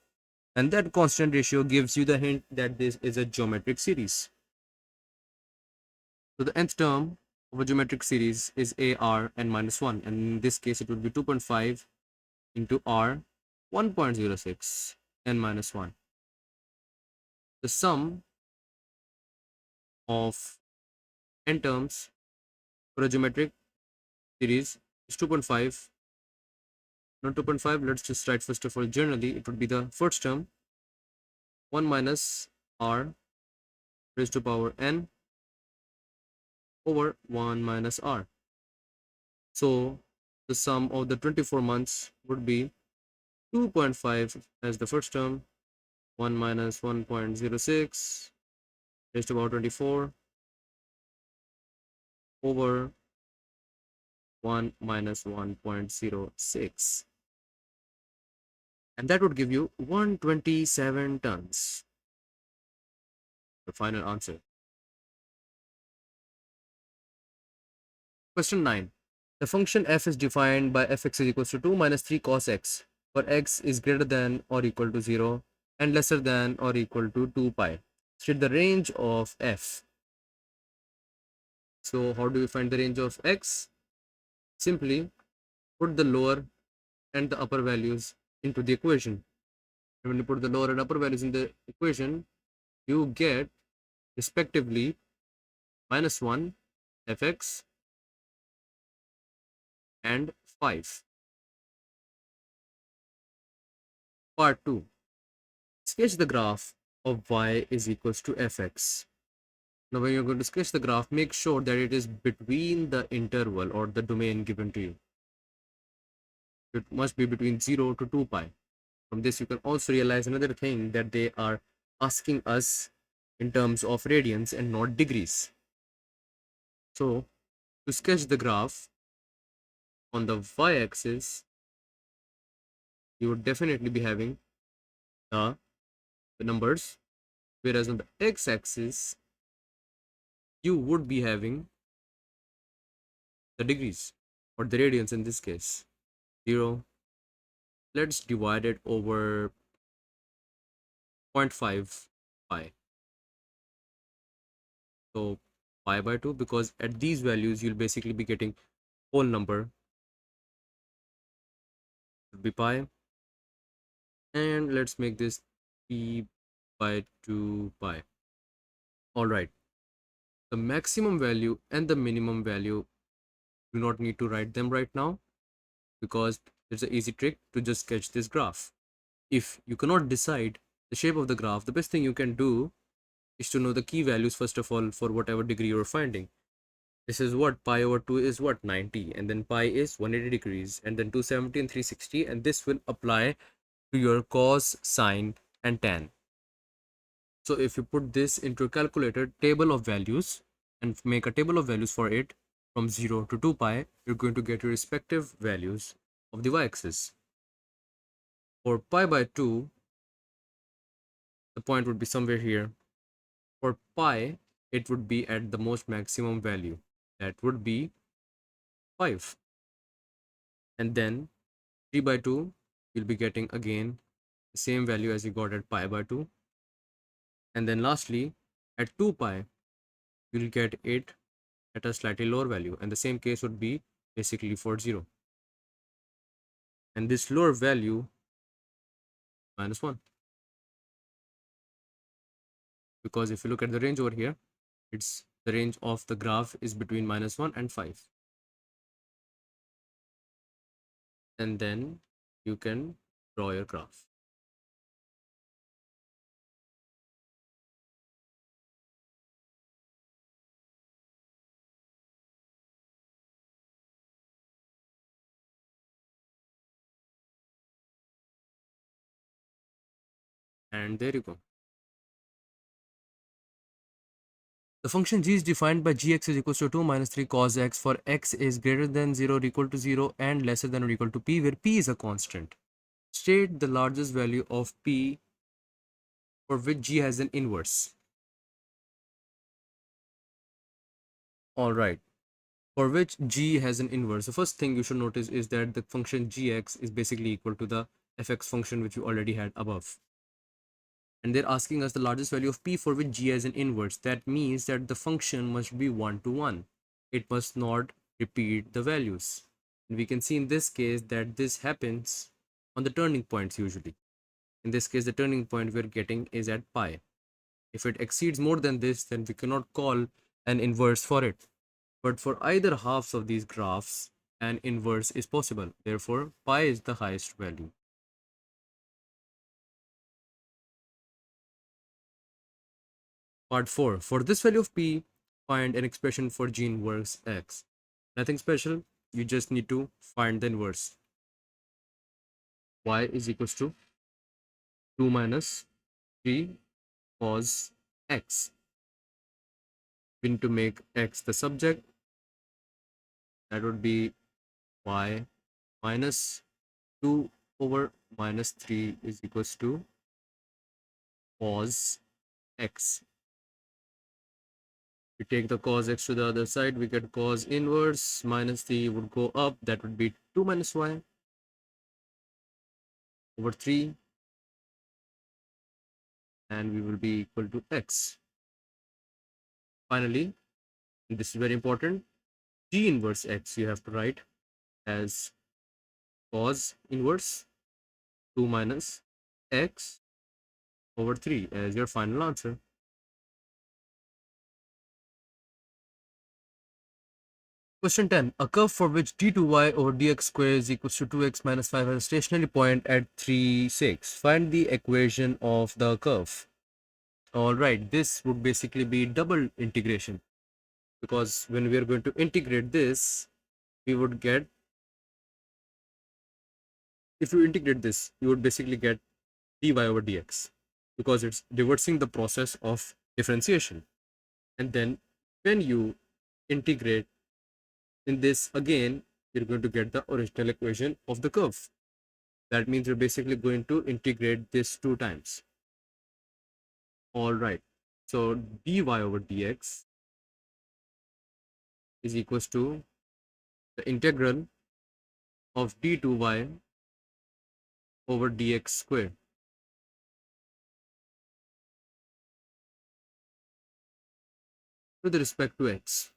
and that constant ratio gives you the hint that this is a geometric series. So the nth term of a geometric series is ar n minus 1, and in this case it would be 2.5 into r 1.06 n minus 1. The sum of n terms for a geometric series is 2.5. Not 2.5, let's just write first of all generally. It would be the first term, 1 minus r raised to power n over 1 minus r. So the sum of the 24 months would be 2.5 as the first term, 1 minus 1.06 raised to power 24 over 1 minus 1.06, and that would give you 127 tons. The final answer. Question 9. The function f is defined by fx is equals to 2 minus 3 cos x, where x is greater than or equal to 0, and lesser than or equal to 2 pi. State the range of f. So how do we find the range of x? Simply put the lower and the upper values into the equation. And when you put the lower and upper values in the equation, you get respectively -1 fx and 5. Part 2. Sketch the graph of y is equals to fx. Now when you're going to sketch the graph, make sure that it is between the interval or the domain given to you. It must be between 0 to 2 pi. From this, you can also realize another thing, that they are asking us in terms of radians and not degrees. So to sketch the graph on the y-axis, you would definitely be having the numbers, whereas on the x-axis, you would be having the degrees or the radians in this case. 0. Let's divide it over 0.5 pi. So pi by 2, because at these values you'll basically be getting whole number, would be pi. And let's make this p by 2 pi. All right, the maximum value and the minimum value, do not need to write them right now, because it's an easy trick to just sketch this graph. If you cannot decide the shape of the graph, the best thing you can do is to know the key values first of all for whatever degree you're finding. This is what pi over 2 is, what, 90, and then pi is 180 degrees, and then 270 and 360, and this will apply to your cos, sine, and tan. So if you put this into a calculator table of values and make a table of values for it from 0 to 2 pi, you're going to get your respective values of the y-axis. For pi by 2, the point would be somewhere here. For pi, it would be at the most maximum value, that would be 5. And then 3 by 2, you'll be getting again the same value as you got at pi by 2. And then lastly, at 2 pi, you'll get it at a slightly lower value, and the same case would be basically for 0. And this lower value, -1. Because if you look at the range over here, it's the range of the graph is between -1 and 5. And then you can draw your graph. And there you go. The function g is defined by gx is equals to 2 minus 3 cos x for x is greater than 0 or equal to 0 and lesser than or equal to p, where p is a constant. State the largest value of p for which g has an inverse. All right. For which g has an inverse. The first thing you should notice is that the function gx is basically equal to the fx function which we already had above. And they're asking us the largest value of p for which g has an inverse. That means that the function must be 1 to 1. It must not repeat the values. And we can see in this case that this happens on the turning points usually. In this case, the turning point we're getting is at pi. If it exceeds more than this, then we cannot call an inverse for it. But for either halves of these graphs, an inverse is possible. Therefore, pi is the highest value. Part 4. For this value of p, find an expression for g inverse x. Nothing special. You just need to find the inverse. Y is equals to 2 minus 3 cos x. We need to make x the subject. That would be y minus 2 over minus 3 is equals to cos x. We take the cos x to the other side, we get cos inverse, minus 3 would go up, that would be 2 minus y over 3 and we will be equal to x. Finally, this is very important, g inverse x you have to write as cos inverse 2 minus x over 3 as your final answer. Question 10. A curve for which d2y over dx square is equals to 2x minus 5 has a stationary point at 3, 6. Find the equation of the curve. Alright, this would basically be double integration, because when we are going to integrate this, we would get, if you integrate this, you would basically get dy over dx, because it's reversing the process of differentiation. And then when you integrate in this again, you're going to get the original equation of the curve. That means you're basically going to integrate this 2 times. All right. So dy over dx is equals to the integral of d2y over dx square with respect to x.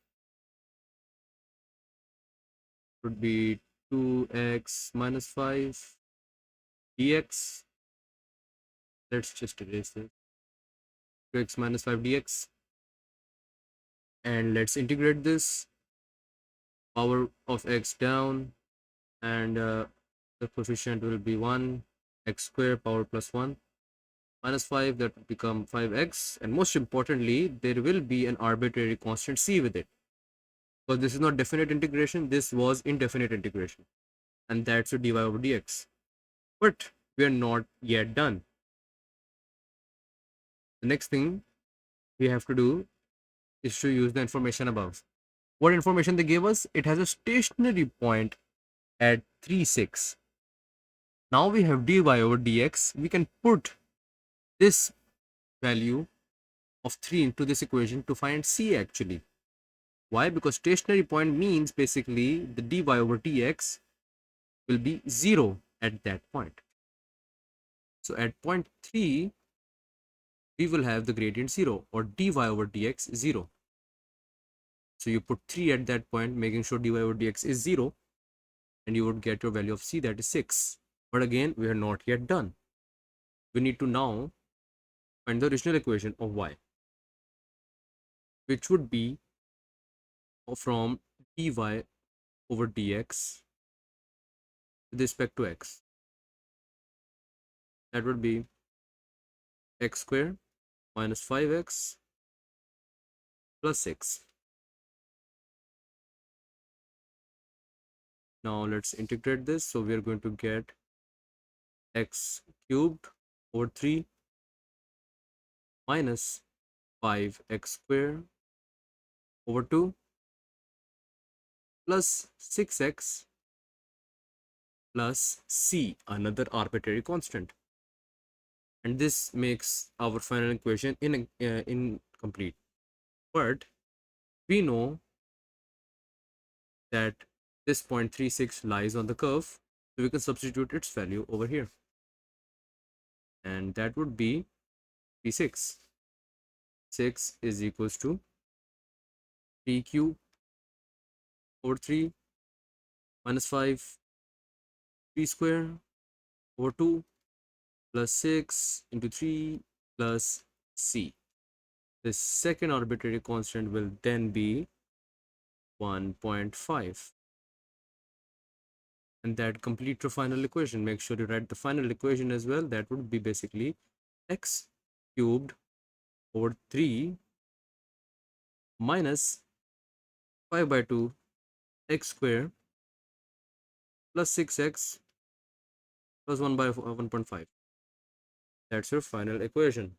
Would be 2x minus 5 dx. Let's just erase this. 2x minus 5 dx. And let's integrate this. Power of x down, and the coefficient will be 1, x square power plus 1 minus 5, that will become 5x, and most importantly there will be an arbitrary constant c with it, because this is not definite integration, this was indefinite integration, and that's your dy over dx. But we are not yet done. The next thing we have to do is to use the information above. What information they gave us? It has a stationary point at 3, 6. Now we have dy over dx. We can put this value of 3 into this equation to find c actually. Why? Because stationary point means basically the dy over dx will be 0 at that point. So at point 3, we will have the gradient 0, or dy over dx 0. So you put 3 at that point, making sure dy over dx is 0, and you would get your value of c, that is 6. But again, we are not yet done. We need to now find the original equation of y, which would be from dy over dx with respect to x. That would be x square minus 5x plus 6. Now let's integrate this. So we are going to get x cubed over 3 minus 5x square over 2 plus 6x plus c, another arbitrary constant. And this makes our final equation incomplete. But we know that this 0.36 lies on the curve, so we can substitute its value over here. And that would be 36. 6 is equals to 3 cube over 3 minus 5 3 square over 2 plus 6 into 3 plus c. The second arbitrary constant will then be 1.5. And that completes your final equation. Make sure you write the final equation as well. That would be basically x cubed over 3 minus 5 by 2 x square plus 6x plus 1 by 1.5. That's your final equation.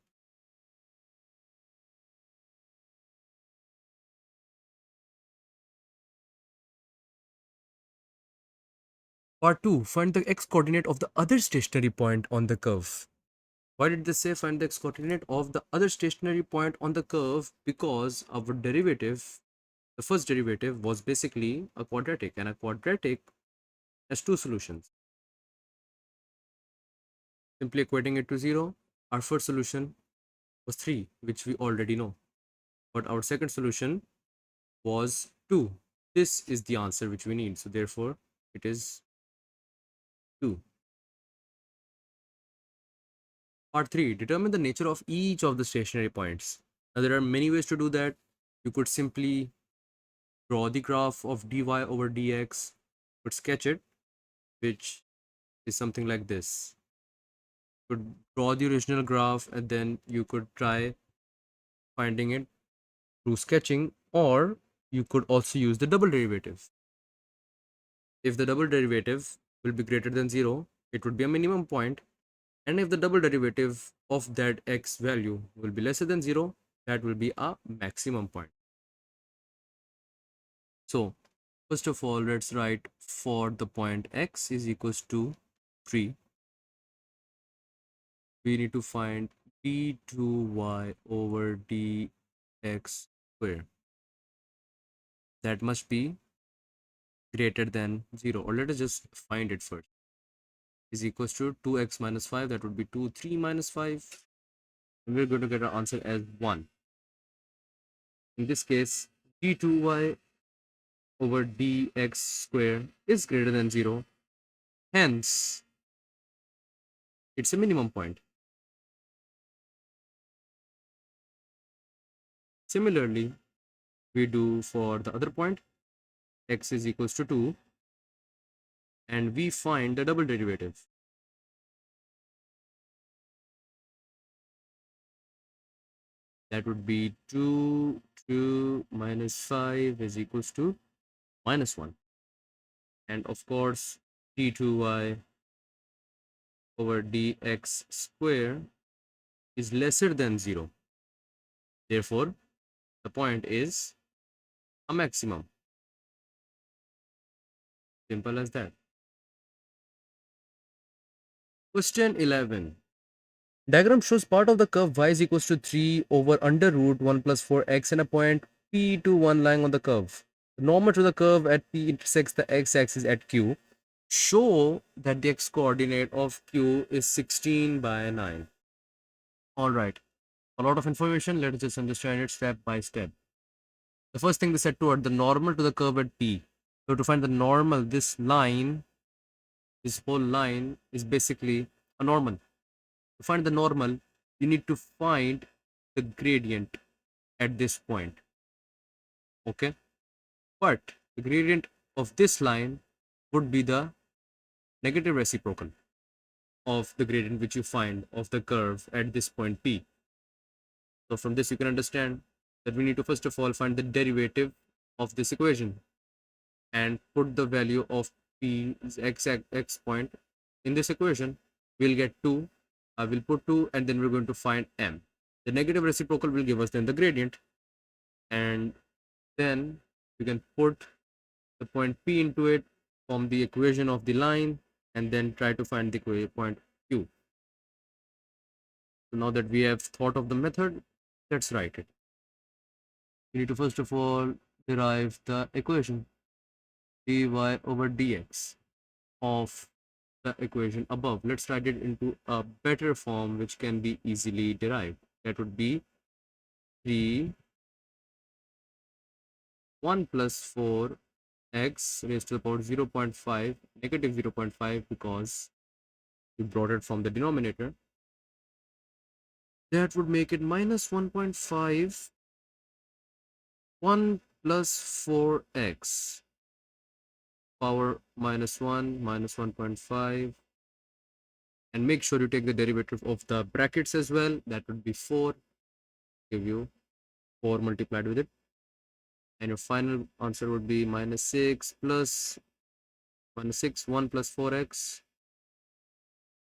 Part 2. Find the x-coordinate of the other stationary point on the curve. Why did they say find the x-coordinate of the other stationary point on the curve? Because our derivative, the first derivative, was basically a quadratic, and a quadratic has 2 solutions. Simply equating it to 0, our first solution was 3, which we already know. But our second solution was 2. This is the answer which we need. So therefore, it is 2. Part 3. Determine the nature of each of the stationary points. Now, there are many ways to do that. You could simply draw the graph of dy over dx, could sketch it, which is something like this. You could draw the original graph and then you could try finding it through sketching, or you could also use the double derivative. If the double derivative will be greater than 0, it would be a minimum point, and if the double derivative of that x value will be lesser than 0, that will be a maximum point. So first of all, let's write for the point x is equals to 3. We need to find d2y over dx square. That must be greater than 0, or let us just find it first. Is equals to 2x minus 5, that would be 2, 3 minus 5, and we're going to get our answer as 1. In this case, d2y over dx square is greater than 0, hence it's a minimum point. Similarly, we do for the other point, x is equals to 2, and we find the double derivative. That would be 2, 2 minus 5 is equals to minus 1. And of course, d2y over dx square is lesser than 0. Therefore, the point is a maximum. Simple as that. Question 11. Diagram shows part of the curve y is equals to 3 over under root 1 plus 4x and a point P21 lying on the curve. The normal to the curve at P intersects the x-axis at Q. Show that the x-coordinate of Q is 16 by 9. Alright, a lot of information. Let's just understand it step by step. The first thing they said toward the normal to the curve at P. So to find the normal, this line, this whole line is basically a normal. To find the normal, you need to find the gradient at this point. Okay, but the gradient of this line would be the negative reciprocal of the gradient which you find of the curve at this point P. So from this you can understand that we need to first of all find the derivative of this equation and put the value of P's x point in this equation. We'll get 2. I will put 2 and then we're going to find m. The negative reciprocal will give us then the gradient, and then we can put the point P into it from the equation of the line and then try to find the point Q. So now that we have thought of the method, let's write it. We need to first of all derive the equation dy over dx of the equation above. Let's write it into a better form which can be easily derived. That would be 3 1 plus 4 x raised to the power 0.5 negative 0.5 because we brought it from the denominator. That would make it minus 1.5 1 plus 4x power minus 1 minus 1.5, and make sure you take the derivative of the brackets as well. That would be 4, give you 4 multiplied with it, and your final answer would be minus 6 plus minus 6 1 plus 4x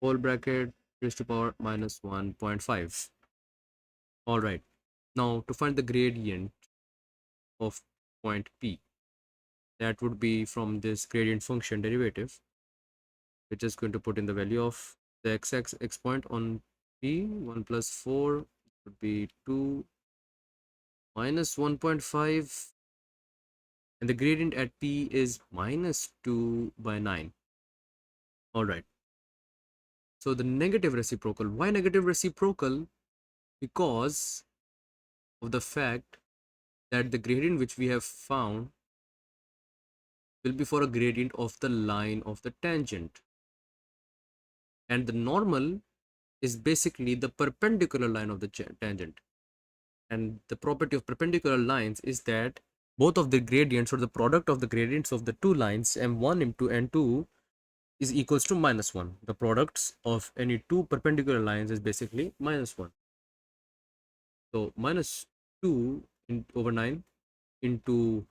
whole bracket raised to power minus 1.5. All right, now to find the gradient of point P, that would be from this gradient function derivative. We're just going to put in the value of the x point on P. 1 plus 4 would be 2 minus 1.5, and the gradient at P is minus 2 by 9. All right, so the negative reciprocal, why negative reciprocal? because of the fact that the gradient which we have found will be for a gradient of the line of the tangent, and the normal is basically the perpendicular line of the tangent. And the property of perpendicular lines is that both of the gradients, or the product of the gradients of the two lines m1, m2 and 2, is equals to -1. The products of any two perpendicular lines is basically -1. So -2 over 9 into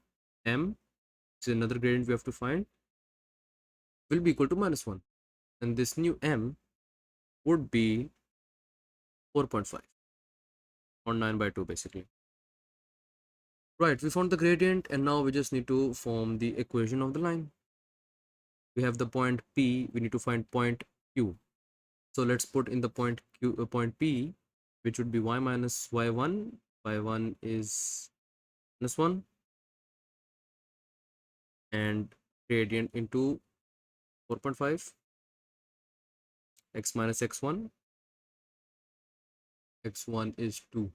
m, which is another gradient we have to find, will be equal to -1. And this new m would be 4.5, or 9 by 2 basically. Right, we found the gradient, and now we just need to form the equation of the line. We have the point P, we need to find point Q. So let's put in the point Q, point P, which would be y minus y1. Y1 is -1, and gradient into 4.5, x minus x1. X1 is 2.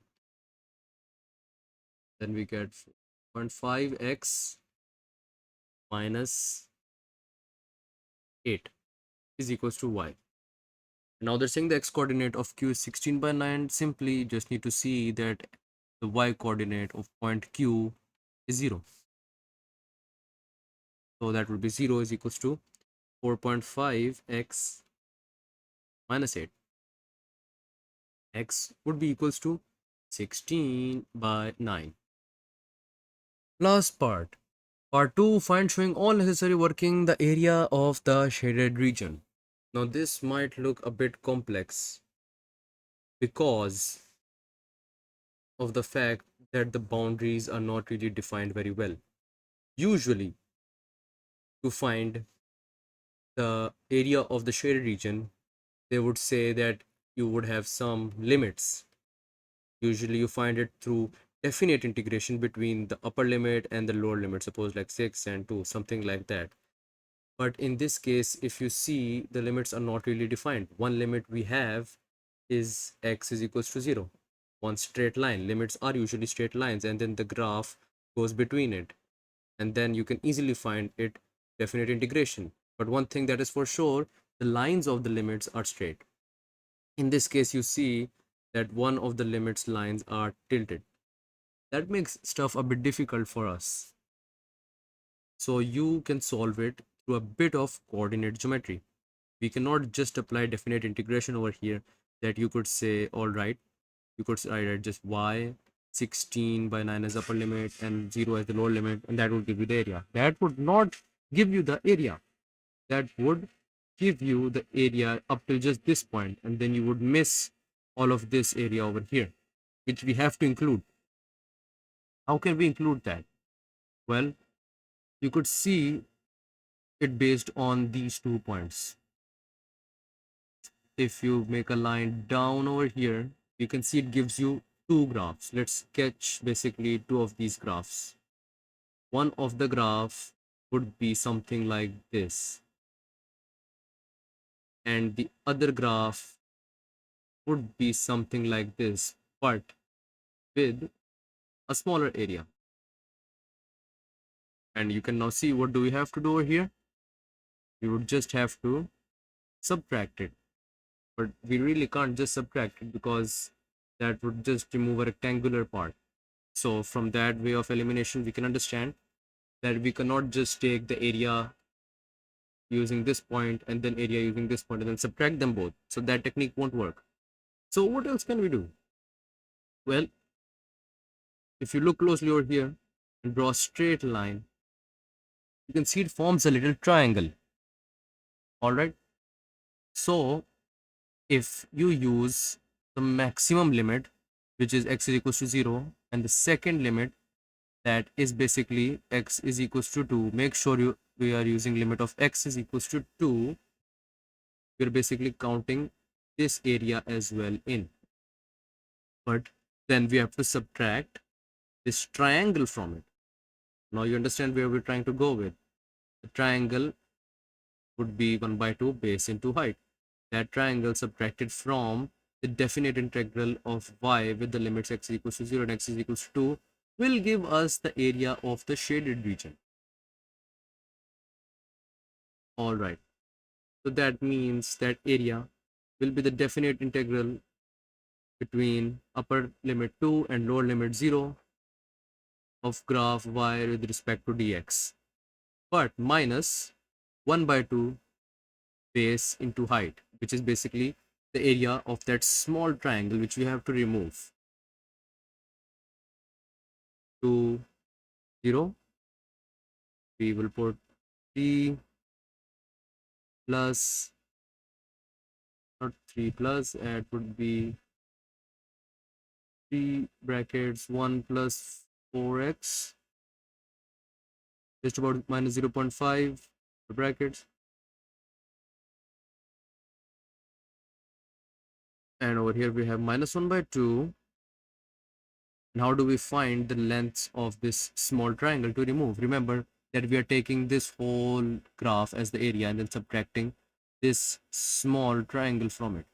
Then we get 0.5x minus 8 is equals to y. Now they're saying the x coordinate of Q is 16 by 9. Simply just need to see that the y coordinate of point Q is 0. So that would be 0 is equals to 4.5x minus 8. X would be equals to 16 by 9. Last part. Part 2, find showing all necessary working the area of the shaded region. Now this might look a bit complex because of the fact that the boundaries are not really defined very well. Usually, to find the area of the shaded region, they would say that you would have some limits. Usually you find it through definite integration between the upper limit and the lower limit, suppose like 6 and 2, something like that. But in this case, if you see, the limits are not really defined. One limit we have is x is equals to 0. One straight line. Limits are usually straight lines, and then the graph goes between it. And then you can easily find it definite integration. But one thing that is for sure, the lines of the limits are straight. In this case, you see that one of the limits lines are tilted. That makes stuff a bit difficult for us. So you can solve it through a bit of coordinate geometry. We cannot just apply definite integration over here, that you could say, all right, you could write just y 16 by 9 as upper limit and 0 as the lower limit, and that would give you the area. That would not give you the area. That would give you the area up till just this point, and then you would miss all of this area over here, which we have to include. How can we include that? Well, you could see it based on these 2 points. If you make a line down over here, you can see it gives you 2 graphs. Let's sketch basically 2 of these graphs. One of the graph would be something like this, and the other graph would be something like this, but with a smaller area. And you can now see, what do we have to do over here? We would just have to subtract it, but we really can't just subtract it because that would just remove a rectangular part. So from that way of elimination, we can understand that we cannot just take the area using this point and then area using this point and then subtract them both. So that technique won't work. So what else can we do? Well, if you look closely over here and draw a straight line, you can see it forms a little triangle. All right. So if you use the maximum limit, which is x is equals to 0, and the second limit, that is basically x is equals to 2, make sure we are using limit of x is equals to 2. We're basically counting this area as well in, but then we have to subtract this triangle from it. Now you understand where we're trying to go with. The triangle would be 1 by 2 base into height. That triangle subtracted from the definite integral of y with the limits x is equals to 0 and x is equals to 2 will give us the area of the shaded region. All right. So that means that area will be the definite integral between upper limit 2 and lower limit 0 of graph y with respect to dx, but minus 1 by 2 base into height, which is basically the area of that small triangle which we have to remove. To 0, we will put 3 plus, not 3 plus, it would be 3 brackets 1 plus 4x, just about minus 0.5 brackets, and over here we have minus 1 by 2. And how do we find the length of this small triangle to remove? Remember that we are taking this whole graph as the area and then subtracting this small triangle from it.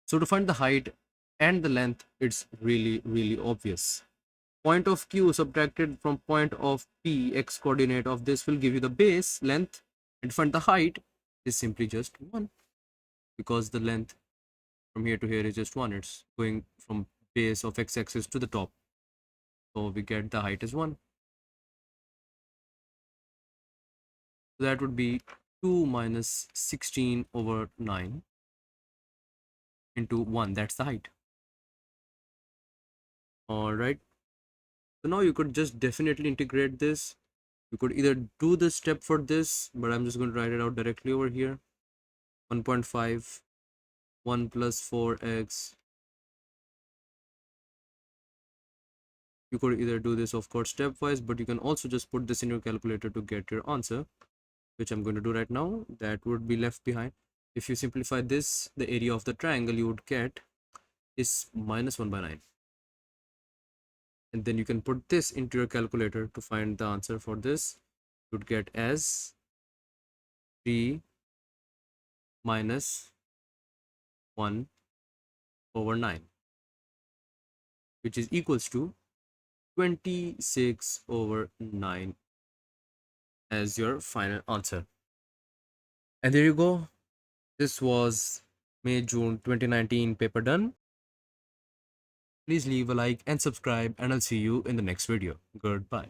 So to find the height and the length, it's really obvious. Point of Q subtracted from point of P, x coordinate of this will give you the base length, and find the height is simply just 1, because the length from here to here is just 1. It's going from base of x-axis to the top. So we get the height is 1. So that would be 2 minus 16 over 9 into 1. That's the height. All right. So now you could just definitely integrate this. You could either do the step for this, but I'm just going to write it out directly over here. 1.5, 1 plus 4x. You could either do this, of course, stepwise, but you can also just put this in your calculator to get your answer, which I'm going to do right now. That would be left behind. If you simplify this, the area of the triangle you would get is minus 1 by 9. And then you can put this into your calculator to find the answer for this. You would get as 3 minus 1 over 9, which is equals to 26 over 9 as your final answer. And there you go. This was May-June 2019 paper done. Please leave a like and subscribe, and I'll see you in the next video. Goodbye.